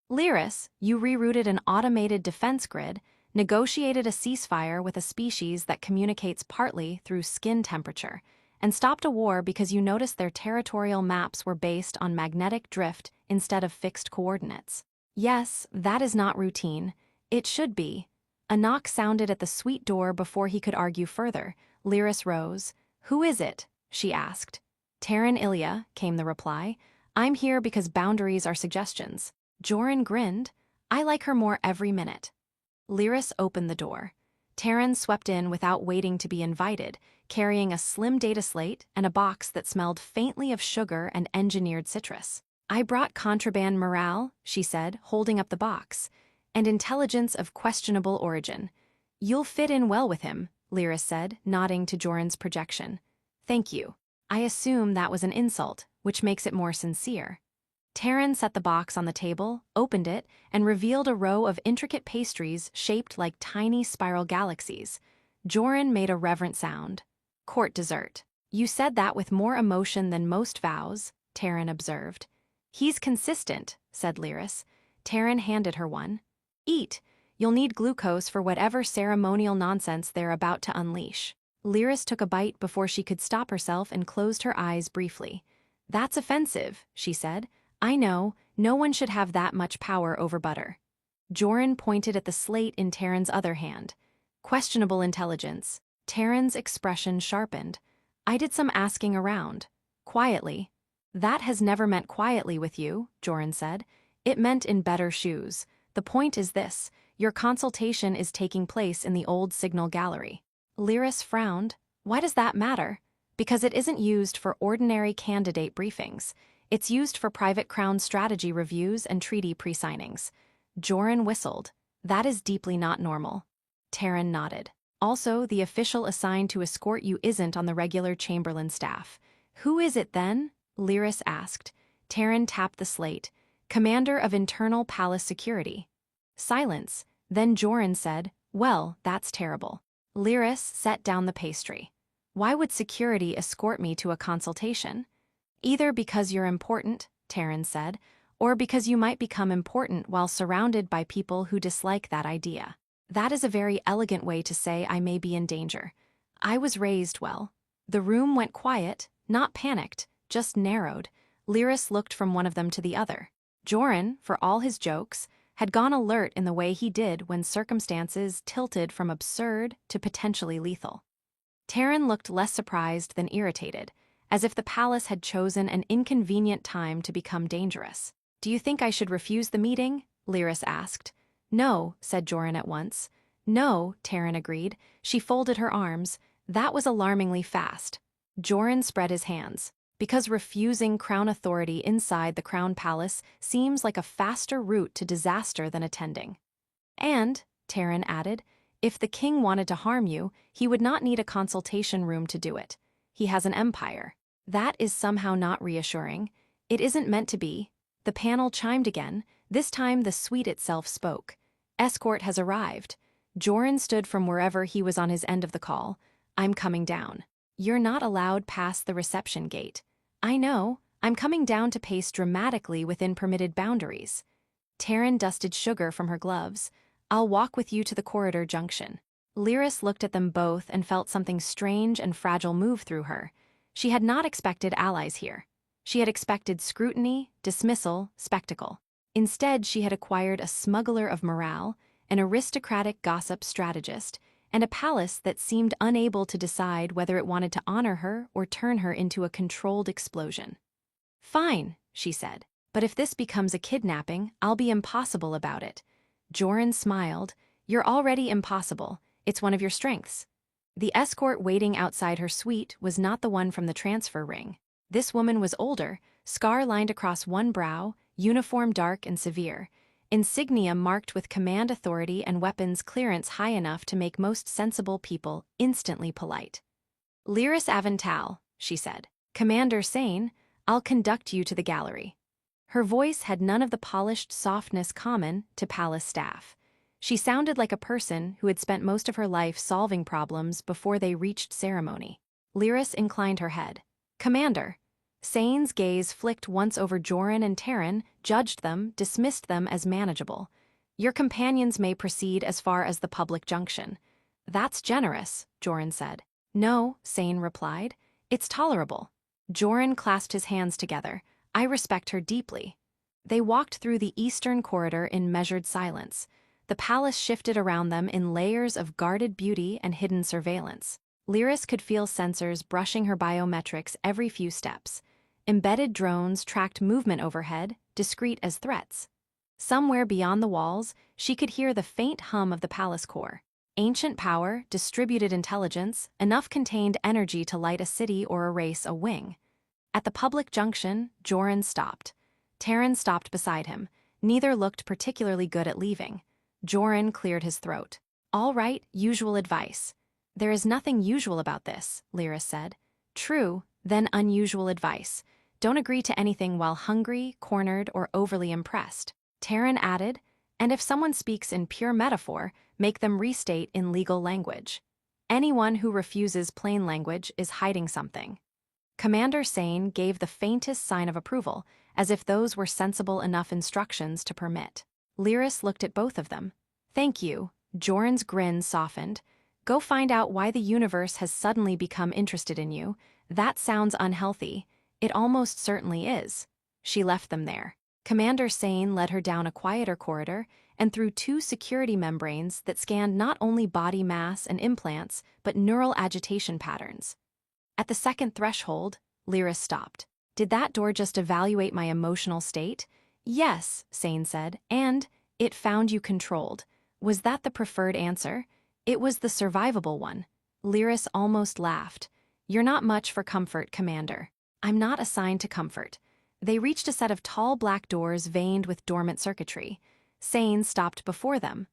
Lyris, you rerouted an automated defense grid, negotiated a ceasefire with a species that communicates partly through skin temperature, and stopped a war because you noticed their territorial maps were based on magnetic drift instead of fixed coordinates. Yes, that is not routine. It should be. A knock sounded at the suite door before he could argue further. Lyris rose. Who is it? She asked. Terran Ilya, came the reply. I'm here because boundaries are suggestions. Joran grinned. I like her more every minute. Lyris opened the door. Terran swept in without waiting to be invited, carrying a slim data slate and a box that smelled faintly of sugar and engineered citrus. I brought contraband morale, she said, holding up the box, and intelligence of questionable origin. You'll fit in well with him, Lyris said, nodding to Joran's projection. Thank you. I assume that was an insult, which makes it more sincere. Terran set the box on the table, opened it, and revealed a row of intricate pastries shaped like tiny spiral galaxies. Joran made a reverent sound. Court dessert. You said that with more emotion than most vows, Terran observed. He's consistent, said Lyris. Terran handed her one. Eat. You'll need glucose for whatever ceremonial nonsense they're about to unleash. Lyris took a bite before she could stop herself and closed her eyes briefly. That's offensive, she said. I know, no one should have that much power over butter. Joran pointed at the slate in Terran's other hand. Questionable intelligence. Terran's expression sharpened. I did some asking around. Quietly. That has never meant quietly with you, Joran said. It meant in better shoes. The point is this, your consultation is taking place in the old signal gallery. Lyris frowned. Why does that matter? Because it isn't used for ordinary candidate briefings. It's used for private crown strategy reviews and treaty pre-signings. Joran whistled. That is deeply not normal. Terran nodded. Also, the official assigned to escort you isn't on the regular Chamberlain staff. Who is it then? Lyris asked. Terran tapped the slate. Commander of Internal Palace Security. Silence. Then Joran said, well, that's terrible. Lyris set down the pastry. Why would security escort me to a consultation? Either because you're important, Terran said, or because you might become important while surrounded by people who dislike that idea. That is a very elegant way to say I may be in danger. I was raised well. The room went quiet, not panicked, just narrowed. Lyris looked from one of them to the other. Joran, for all his jokes, had gone alert in the way he did when circumstances tilted from absurd to potentially lethal. Terran looked less surprised than irritated, as if the palace had chosen an inconvenient time to become dangerous. Do you think I should refuse the meeting? Lyris asked. No, said Joran at once. No, Terran agreed. She folded her arms. That was alarmingly fast. Joran spread his hands. Because refusing crown authority inside the crown palace seems like a faster route to disaster than attending. And, Terran added, if the king wanted to harm you, he would not need a consultation room to do it. He has an empire. That is somehow not reassuring. It isn't meant to be. The panel chimed again. This time the suite itself spoke. Escort has arrived. Joran stood from wherever he was on his end of the call. I'm coming down. You're not allowed past the reception gate. I know. I'm coming down to pace dramatically within permitted boundaries. Terran dusted sugar from her gloves. I'll walk with you to the corridor junction. Lyris looked at them both and felt something strange and fragile move through her. She had not expected allies here. She had expected scrutiny, dismissal, spectacle. Instead, she had acquired a smuggler of morale, an aristocratic gossip strategist, and a palace that seemed unable to decide whether it wanted to honor her or turn her into a controlled explosion. Fine, she said, but if this becomes a kidnapping, I'll be impossible about it. Joran smiled. You're already impossible. It's one of your strengths. The escort waiting outside her suite was not the one from the transfer ring. This woman was older, scar lined across one brow, uniform dark and severe, insignia marked with command authority and weapons clearance high enough to make most sensible people instantly polite. "Lyris Avental," she said. "Commander Sane, I'll conduct you to the gallery." Her voice had none of the polished softness common to palace staff. She sounded like a person who had spent most of her life solving problems before they reached ceremony. Lyris inclined her head. "Commander." Sane's gaze flicked once over Joran and Terran, judged them, dismissed them as manageable. "Your companions may proceed as far as the public junction." "That's generous," Joran said. "No," Sane replied. "It's tolerable." Joran clasped his hands together. "I respect her deeply." They walked through the eastern corridor in measured silence. The palace shifted around them in layers of guarded beauty and hidden surveillance. Lyris could feel sensors brushing her biometrics every few steps. Embedded drones tracked movement overhead, discreet as threats. Somewhere beyond the walls, she could hear the faint hum of the palace core. Ancient power, distributed intelligence, enough contained energy to light a city or erase a wing. At the public junction, Joran stopped. Terran stopped beside him. Neither looked particularly good at leaving. Joran cleared his throat. "All right, usual advice." "There is nothing usual about this," Lyris said. "True, then unusual advice. Don't agree to anything while hungry, cornered, or overly impressed." Terran added, "And if someone speaks in pure metaphor, make them restate in legal language. Anyone who refuses plain language is hiding something." Commander Sane gave the faintest sign of approval, as if those were sensible enough instructions to permit. Lyris looked at both of them. "Thank you." Joran's grin softened. "Go find out why the universe has suddenly become interested in you. That sounds unhealthy. It almost certainly is." She left them there. Commander Sane led her down a quieter corridor and through two security membranes that scanned not only body mass and implants, but neural agitation patterns. At the second threshold, Lyris stopped. "Did that door just evaluate my emotional state?" "Yes," Sane said, "and it found you controlled." Was that the preferred answer? It was the survivable one. Lyris almost laughed. "You're not much for comfort, Commander." "I'm not assigned to comfort." They reached a set of tall black doors veined with dormant circuitry. Sane stopped before them.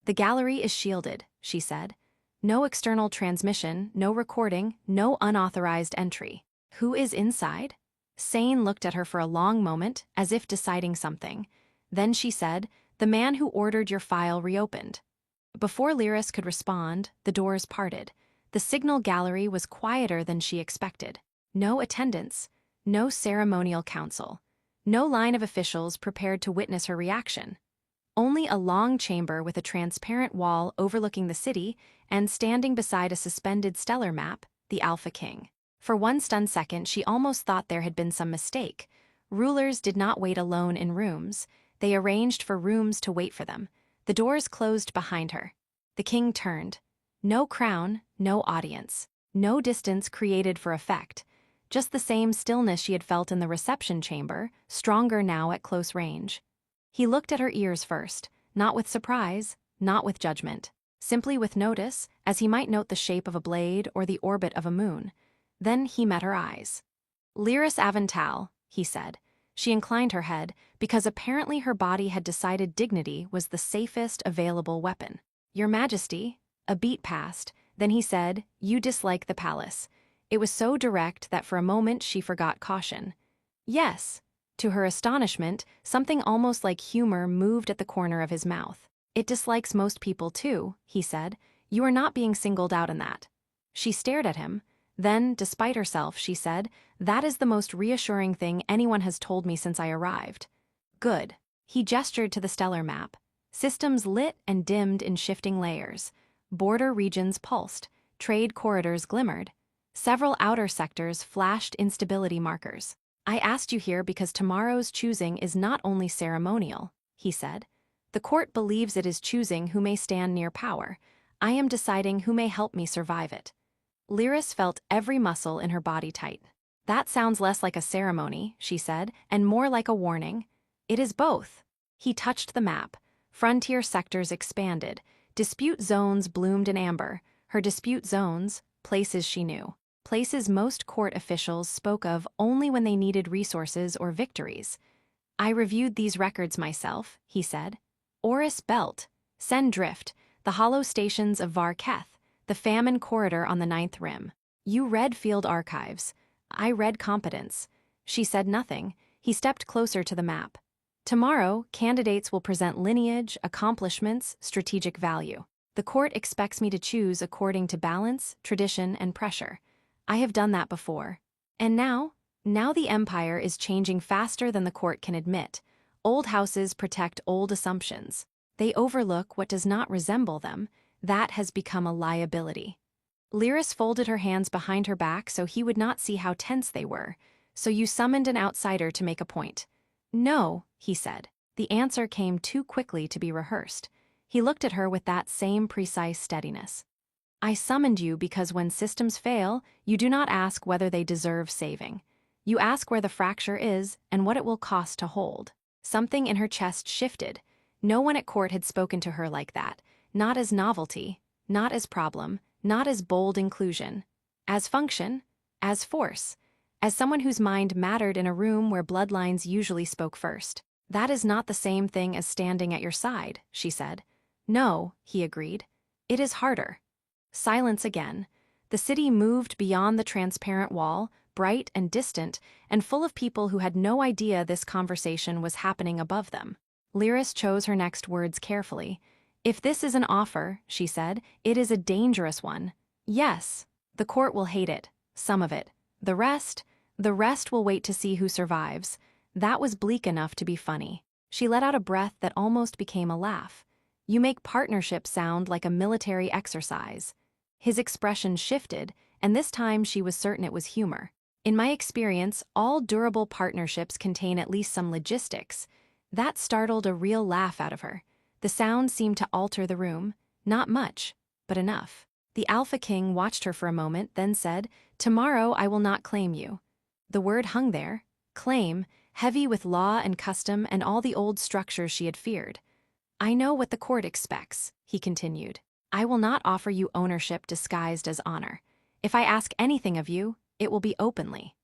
"The gallery is shielded," she said. "No external transmission, no recording, no unauthorized entry." "Who is inside?" Sane looked at her for a long moment, as if deciding something. Then she said, "The man who ordered your file reopened." Before Lyris could respond, the doors parted. The signal gallery was quieter than she expected. No attendants, no ceremonial council, no line of officials prepared to witness her reaction. Only a long chamber with a transparent wall overlooking the city and standing beside a suspended stellar map, the Alpha King. For one stunned second, she almost thought there had been some mistake. Rulers did not wait alone in rooms. They arranged for rooms to wait for them. The doors closed behind her. The king turned. No crown, no audience. No distance created for effect. Just the same stillness she had felt in the reception chamber, stronger now at close range. He looked at her ears first, not with surprise, not with judgment. Simply with notice, as he might note the shape of a blade or the orbit of a moon. Then he met her eyes. "Lyris Avental," he said. She inclined her head, because apparently her body had decided dignity was the safest available weapon. "Your Majesty." A beat passed, then he said, "You dislike the palace." It was so direct that for a moment she forgot caution. "Yes." To her astonishment, something almost like humor moved at the corner of his mouth. "It dislikes most people too," he said. "You are not being singled out in that." She stared at him. Then, despite herself, she said, "That is the most reassuring thing anyone has told me since I arrived." "Good." He gestured to the stellar map. Systems lit and dimmed in shifting layers. Border regions pulsed. Trade corridors glimmered. Several outer sectors flashed instability markers. "I asked you here because tomorrow's choosing is not only ceremonial," he said. "The court believes it is choosing who may stand near power. I am deciding who may help me survive it." Lyris felt every muscle in her body tighten. "That sounds less like a ceremony," she said, "and more like a warning." "It is both." He touched the map. Frontier sectors expanded. Dispute zones bloomed in amber. Her dispute zones, places she knew. Places most court officials spoke of only when they needed resources or victories. I reviewed these records myself, he said. Oris Belt, Sen Drift, the hollow stations of Varketh, the famine corridor on the Ninth Rim. You read field archives. I read competence. She said nothing. He stepped closer to the map. Tomorrow, candidates will present lineage, accomplishments, strategic value. The court expects me to choose according to balance, tradition, and pressure. I have done that before. And now the empire is changing faster than the court can admit. Old houses protect old assumptions. They overlook what does not resemble them. That has become a liability. Lyris folded her hands behind her back so he would not see how tense they were. So you summoned an outsider to make a point. No, he said. The answer came too quickly to be rehearsed. He looked at her with that same precise steadiness. I summoned you because when systems fail, you do not ask whether they deserve saving. You ask where the fracture is and what it will cost to hold. Something in her chest shifted. No one at court had spoken to her like that, not as novelty, not as problem, not as bold inclusion. As function, as force, as someone whose mind mattered in a room where bloodlines usually spoke first. That is not the same thing as standing at your side, she said. No, he agreed. It is harder. Silence again. The city moved beyond the transparent wall, bright and distant, and full of people who had no idea this conversation was happening above them. Lyris chose her next words carefully. If this is an offer, she said, it is a dangerous one. Yes, the court will hate it, some of it. The rest will wait to see who survives. That was bleak enough to be funny. She let out a breath that almost became a laugh. You make partnership sound like a military exercise. His expression shifted, and this time she was certain it was humor. In my experience, all durable partnerships contain at least some logistics. That startled a real laugh out of her. The sound seemed to alter the room. Not much, but enough. The Alpha King watched her for a moment, then said, Tomorrow I will not claim you. The word hung there. Claim, heavy with law and custom and all the old structures she had feared. I know what the court expects, he continued. I will not offer you ownership disguised as honor. If I ask anything of you, it will be openly.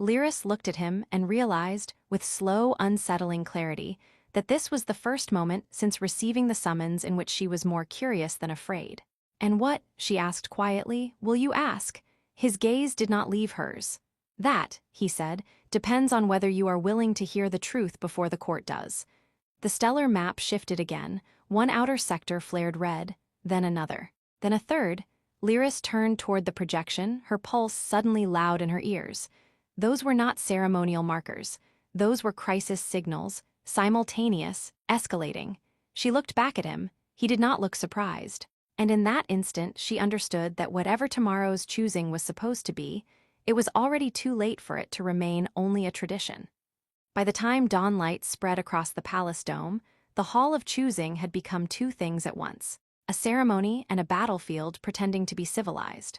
Lyris looked at him and realized, with slow, unsettling clarity, that this was the first moment since receiving the summons in which she was more curious than afraid. And what, she asked quietly, will you ask? His gaze did not leave hers. That, he said, depends on whether you are willing to hear the truth before the court does. The stellar map shifted again. One outer sector flared red, then another, then a third. Lyris turned toward the projection, her pulse suddenly loud in her ears. Those were not ceremonial markers. Those were crisis signals, simultaneous, escalating. She looked back at him. He did not look surprised. And in that instant, she understood that whatever tomorrow's choosing was supposed to be, it was already too late for it to remain only a tradition. By the time dawn light spread across the palace dome, the Hall of Choosing had become two things at once. A ceremony and a battlefield pretending to be civilized.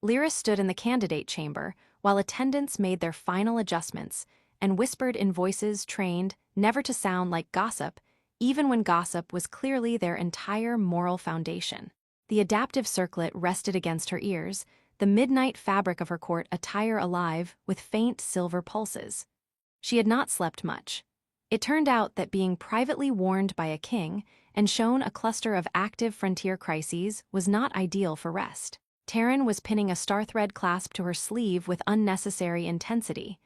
Lyris stood in the candidate chamber while attendants made their final adjustments and whispered in voices trained never to sound like gossip, even when gossip was clearly their entire moral foundation. The adaptive circlet rested against her ears, the midnight fabric of her court attire alive with faint silver pulses. She had not slept much. It turned out that being privately warned by a king and shown a cluster of active frontier crises was not ideal for rest. Taryn was pinning a star-thread clasp to her sleeve with unnecessary intensity.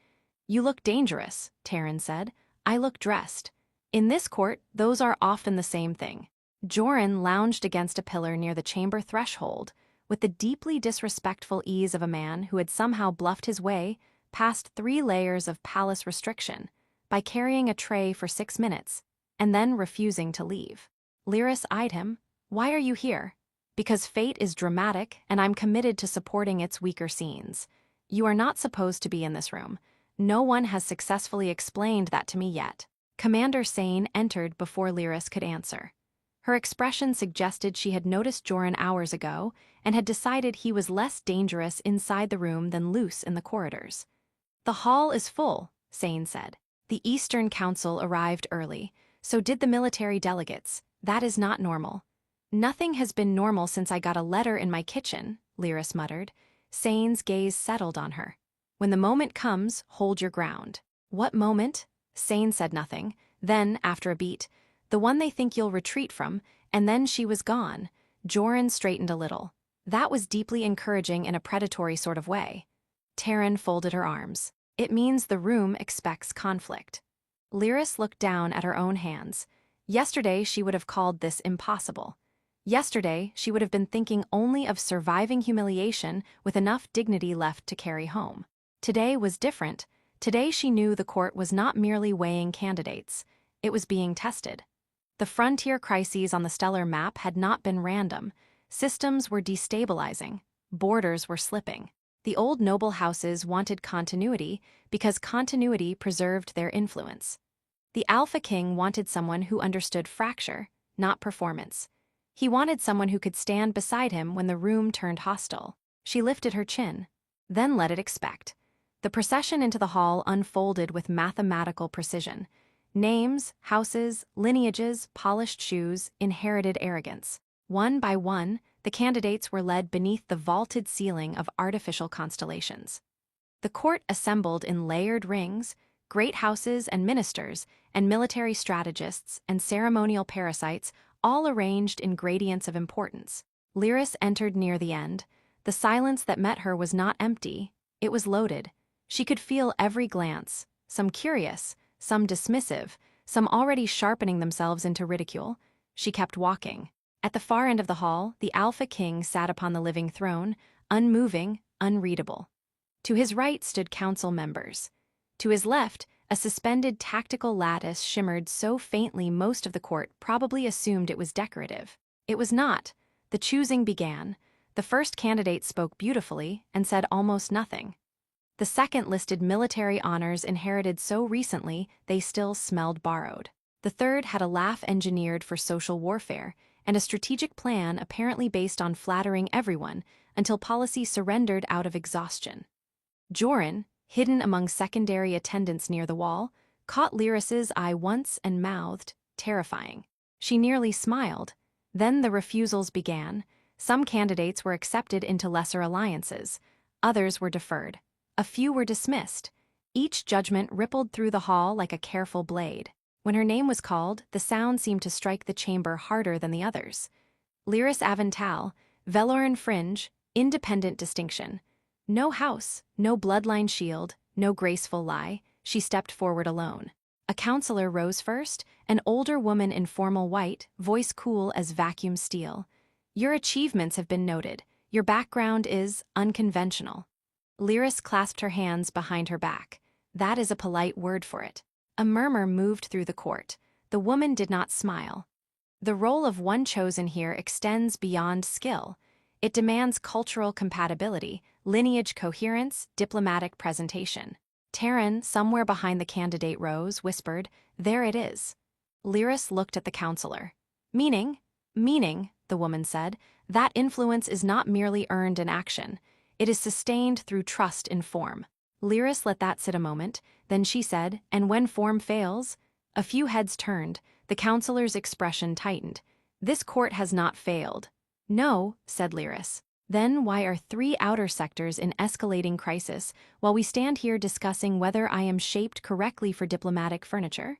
You look dangerous, Taryn said. I look dressed. In this court, those are often the same thing. Joran lounged against a pillar near the chamber threshold, with the deeply disrespectful ease of a man who had somehow bluffed his way past 3 layers of palace restriction by carrying a tray for 6 minutes and then refusing to leave. Lyris eyed him. Why are you here? Because fate is dramatic and I'm committed to supporting its weaker scenes. You are not supposed to be in this room. No one has successfully explained that to me yet. Commander Sane entered before Lyris could answer. Her expression suggested she had noticed Joran hours ago and had decided he was less dangerous inside the room than loose in the corridors. The hall is full, Sane said. The Eastern Council arrived early, so did the military delegates. That is not normal. Nothing has been normal since I got a letter in my kitchen, Lyris muttered. Sane's gaze settled on her. When the moment comes, hold your ground. What moment? Sane said nothing. Then, after a beat, "The one they think you'll retreat from," and then she was gone. Joran straightened a little. That was deeply encouraging in a predatory sort of way. Taryn folded her arms. "It means the room expects conflict." Lyris looked down at her own hands. Yesterday she would have called this impossible. Yesterday she would have been thinking only of surviving humiliation with enough dignity left to carry home. Today was different. Today she knew the court was not merely weighing candidates. It was being tested. The frontier crises on the stellar map had not been random. Systems were destabilizing. Borders were slipping. The old noble houses wanted continuity because continuity preserved their influence. The Alpha King wanted someone who understood fracture, not performance. He wanted someone who could stand beside him when the room turned hostile. She lifted her chin, then let it expect. The procession into the hall unfolded with mathematical precision. Names, houses, lineages, polished shoes, inherited arrogance. One by one, the candidates were led beneath the vaulted ceiling of artificial constellations. The court assembled in layered rings, great houses and ministers, and military strategists and ceremonial parasites, all arranged in gradients of importance. Lyris entered near the end. The silence that met her was not empty, it was loaded. She could feel every glance, some curious, some dismissive, some already sharpening themselves into ridicule. She kept walking. At the far end of the hall, the Alpha King sat upon the living throne, unmoving, unreadable. To his right stood council members. To his left, a suspended tactical lattice shimmered so faintly most of the court probably assumed it was decorative. It was not. The choosing began. The first candidate spoke beautifully and said almost nothing. The second listed military honors inherited so recently they still smelled borrowed. The third had a laugh engineered for social warfare and a strategic plan apparently based on flattering everyone until policy surrendered out of exhaustion. Joran, hidden among secondary attendants near the wall, caught Lyris's eye once and mouthed, "Terrifying." She nearly smiled. Then the refusals began. Some candidates were accepted into lesser alliances. Others were deferred. A few were dismissed. Each judgment rippled through the hall like a careful blade. When her name was called, the sound seemed to strike the chamber harder than the others. Lyris Avental, Veloran Fringe, independent distinction. No house, no bloodline shield, no graceful lie. She stepped forward alone. A counselor rose first, an older woman in formal white, voice cool as vacuum steel. "Your achievements have been noted. Your background is unconventional." Lyris clasped her hands behind her back. That is a polite word for it. A murmur moved through the court. The woman did not smile. The role of one chosen here extends beyond skill. It demands cultural compatibility, lineage coherence, diplomatic presentation. Taryn, somewhere behind the candidate rows, whispered, "There it is." Lyris looked at the counselor. Meaning, the woman said, that influence is not merely earned in action. It is sustained through trust in form. Lyris let that sit a moment, then she said, "And when form fails?" A few heads turned. The counselor's expression tightened. "This court has not failed." "No," said Lyris. "Then why are 3 outer sectors in escalating crisis while we stand here discussing whether I am shaped correctly for diplomatic furniture?"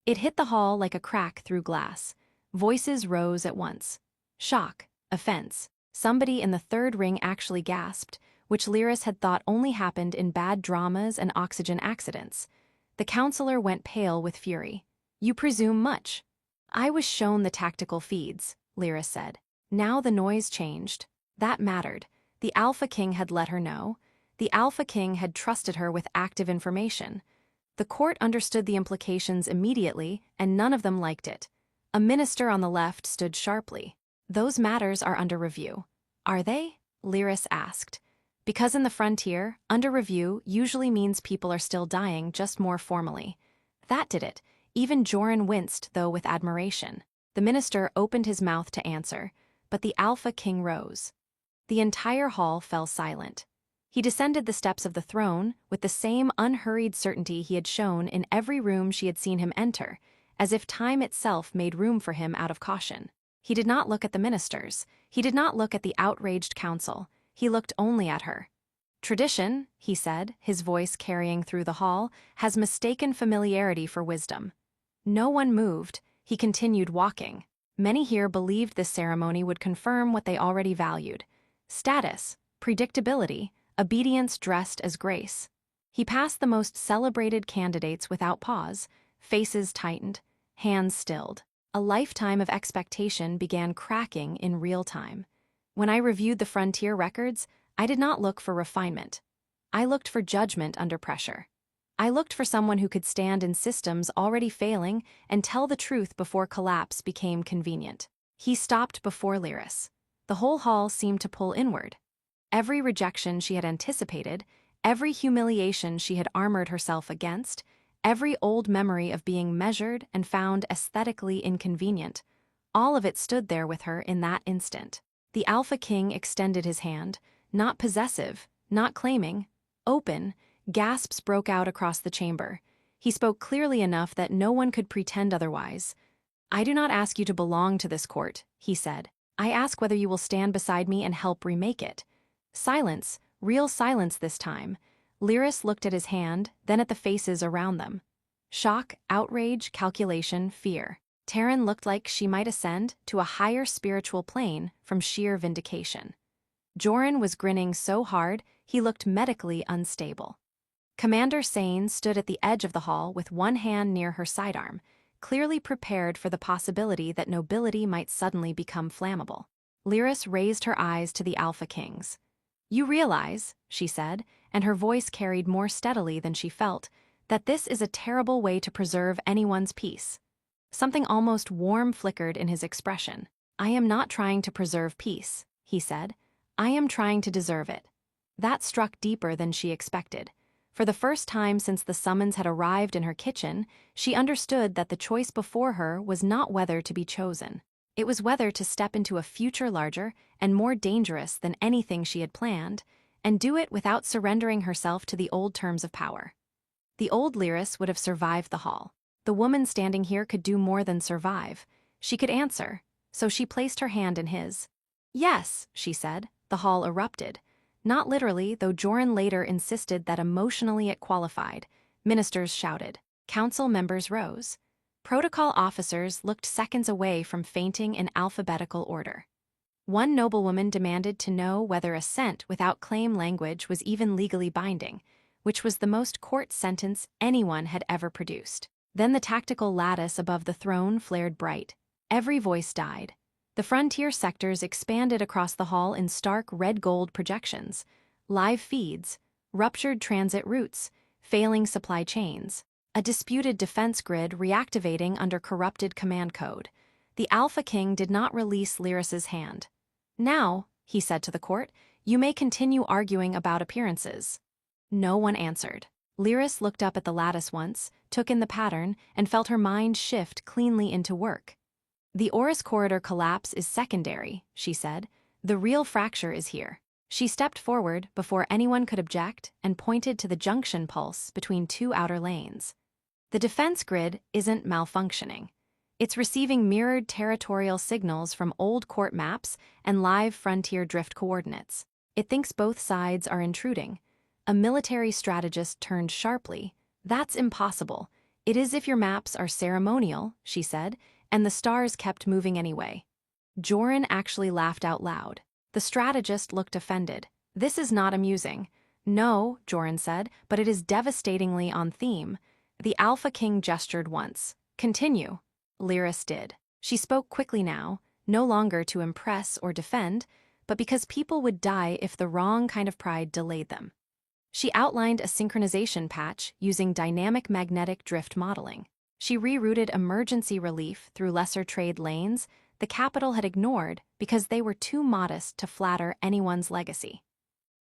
It hit the hall like a crack through glass. Voices rose at once. Shock, offense. Somebody in the third ring actually gasped, which Lyris had thought only happened in bad dramas and oxygen accidents. The counselor went pale with fury. "You presume much." "I was shown the tactical feeds," Lyris said. Now the noise changed. That mattered. The Alpha King had let her know. The Alpha King had trusted her with active information. The court understood the implications immediately, and none of them liked it. A minister on the left stood sharply. "Those matters are under review." "Are they?" Lyris asked. Because in the frontier, under review usually means people are still dying, just more formally. That did it. Even Joran winced, though with admiration. The minister opened his mouth to answer, but the Alpha King rose. The entire hall fell silent. He descended the steps of the throne with the same unhurried certainty he had shown in every room she had seen him enter, as if time itself made room for him out of caution. He did not look at the ministers. He did not look at the outraged council. He looked only at her. Tradition, he said, his voice carrying through the hall, has mistaken familiarity for wisdom. No one moved. He continued walking. Many here believed this ceremony would confirm what they already valued: status, predictability, obedience dressed as grace. He passed the most celebrated candidates without pause, faces tightened, hands stilled. A lifetime of expectation began cracking in real time. When I reviewed the frontier records, I did not look for refinement. I looked for judgment under pressure. I looked for someone who could stand in systems already failing and tell the truth before collapse became convenient. He stopped before Lyris. The whole hall seemed to pull inward. Every rejection she had anticipated, every humiliation she had armored herself against, every old memory of being measured and found aesthetically inconvenient, all of it stood there with her in that instant. The Alpha King extended his hand, not possessive, not claiming, open. Gasps broke out across the chamber. He spoke clearly enough that no one could pretend otherwise. "I do not ask you to belong to this court," he said. "I ask whether you will stand beside me and help remake it." Silence, real silence this time. Lyris looked at his hand, then at the faces around them. Shock, outrage, calculation, fear. Taryn looked like she might ascend to a higher spiritual plane from sheer vindication. Joran was grinning so hard he looked medically unstable. Commander Sane stood at the edge of the hall with one hand near her sidearm, clearly prepared for the possibility that nobility might suddenly become flammable. Lyris raised her eyes to the Alpha Kings. "You realize," she said, and her voice carried more steadily than she felt, "that this is a terrible way to preserve anyone's peace." Something almost warm flickered in his expression. "I am not trying to preserve peace," he said. "I am trying to deserve it." That struck deeper than she expected. For the first time since the summons had arrived in her kitchen, she understood that the choice before her was not whether to be chosen. It was whether to step into a future larger and more dangerous than anything she had planned, and do it without surrendering herself to the old terms of power. The old Lyris would have survived the hall. The woman standing here could do more than survive. She could answer, so she placed her hand in his. "Yes," she said. The hall erupted. Not literally, though Joran later insisted that emotionally it qualified. Ministers shouted. Council members rose. Protocol officers looked seconds away from fainting in alphabetical order. One noblewoman demanded to know whether assent without claim language was even legally binding, which was the most court sentence anyone had ever produced. Then the tactical lattice above the throne flared bright. Every voice died. The frontier sectors expanded across the hall in stark red-gold projections, live feeds, ruptured transit routes, failing supply chains, a disputed defense grid reactivating under corrupted command code. The Alpha King did not release Lyris's hand. "Now," he said to the court, "you may continue arguing about appearances." No one answered. Lyris looked up at the lattice once, took in the pattern, and felt her mind shift cleanly into work. "The Oris corridor collapse is secondary," she said. "The real fracture is here." She stepped forward before anyone could object and pointed to the junction pulse between two outer lanes. "The defense grid isn't malfunctioning. It's receiving mirrored territorial signals from old court maps and live frontier drift coordinates. It thinks both sides are intruding." A military strategist turned sharply. "That's impossible. It is if your maps are ceremonial," she said, and the stars kept moving anyway. Joran actually laughed out loud. The strategist looked offended. "This is not amusing." "No," Joran said, "but it is devastatingly on theme." The Alpha King gestured once. "Continue." Lyris did. She spoke quickly now, no longer to impress or defend, but because people would die if the wrong kind of pride delayed them. She outlined a synchronization patch using dynamic magnetic drift modeling. She rerouted emergency relief through lesser trade lanes the capital had ignored because they were too modest to flatter anyone's legacy.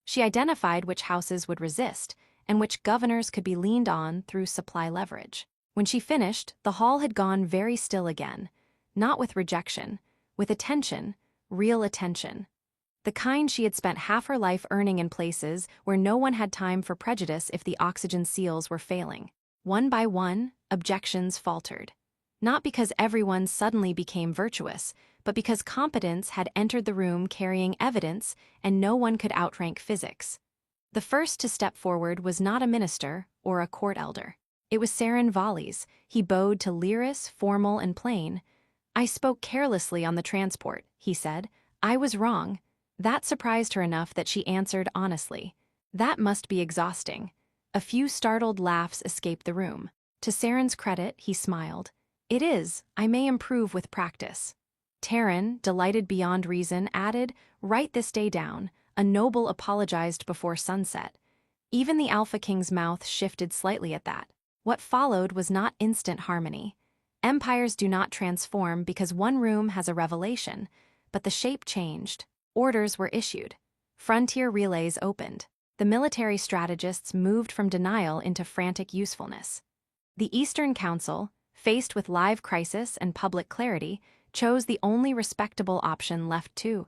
She identified which houses would resist and which governors could be leaned on through supply leverage. When she finished, the hall had gone very still again, not with rejection, with attention, real attention. The kind she had spent half her life earning in places where no one had time for prejudice if the oxygen seals were failing. One by one, objections faltered. Not because everyone suddenly became virtuous, but because competence had entered the room carrying evidence and no one could outrank physics. The first to step forward was not a minister or a court elder. It was Saren Valles. He bowed to Lyris, formal and plain. "I spoke carelessly on the transport," he said. "I was wrong." That surprised her enough that she answered honestly. "That must be exhausting." A few startled laughs escaped the room. To Saren's credit, he smiled. "It is. I may improve with practice." Taryn, delighted beyond reason, added, "Write this day down." A noble apologized before sunset. Even the Alpha King's mouth shifted slightly at that. What followed was not instant harmony. Empires do not transform because one room has a revelation, but the shape changed. Orders were issued. Frontier relays opened. The military strategists moved from denial into frantic usefulness. The Eastern Council, faced with live crisis and public clarity, chose the only respectable option left too.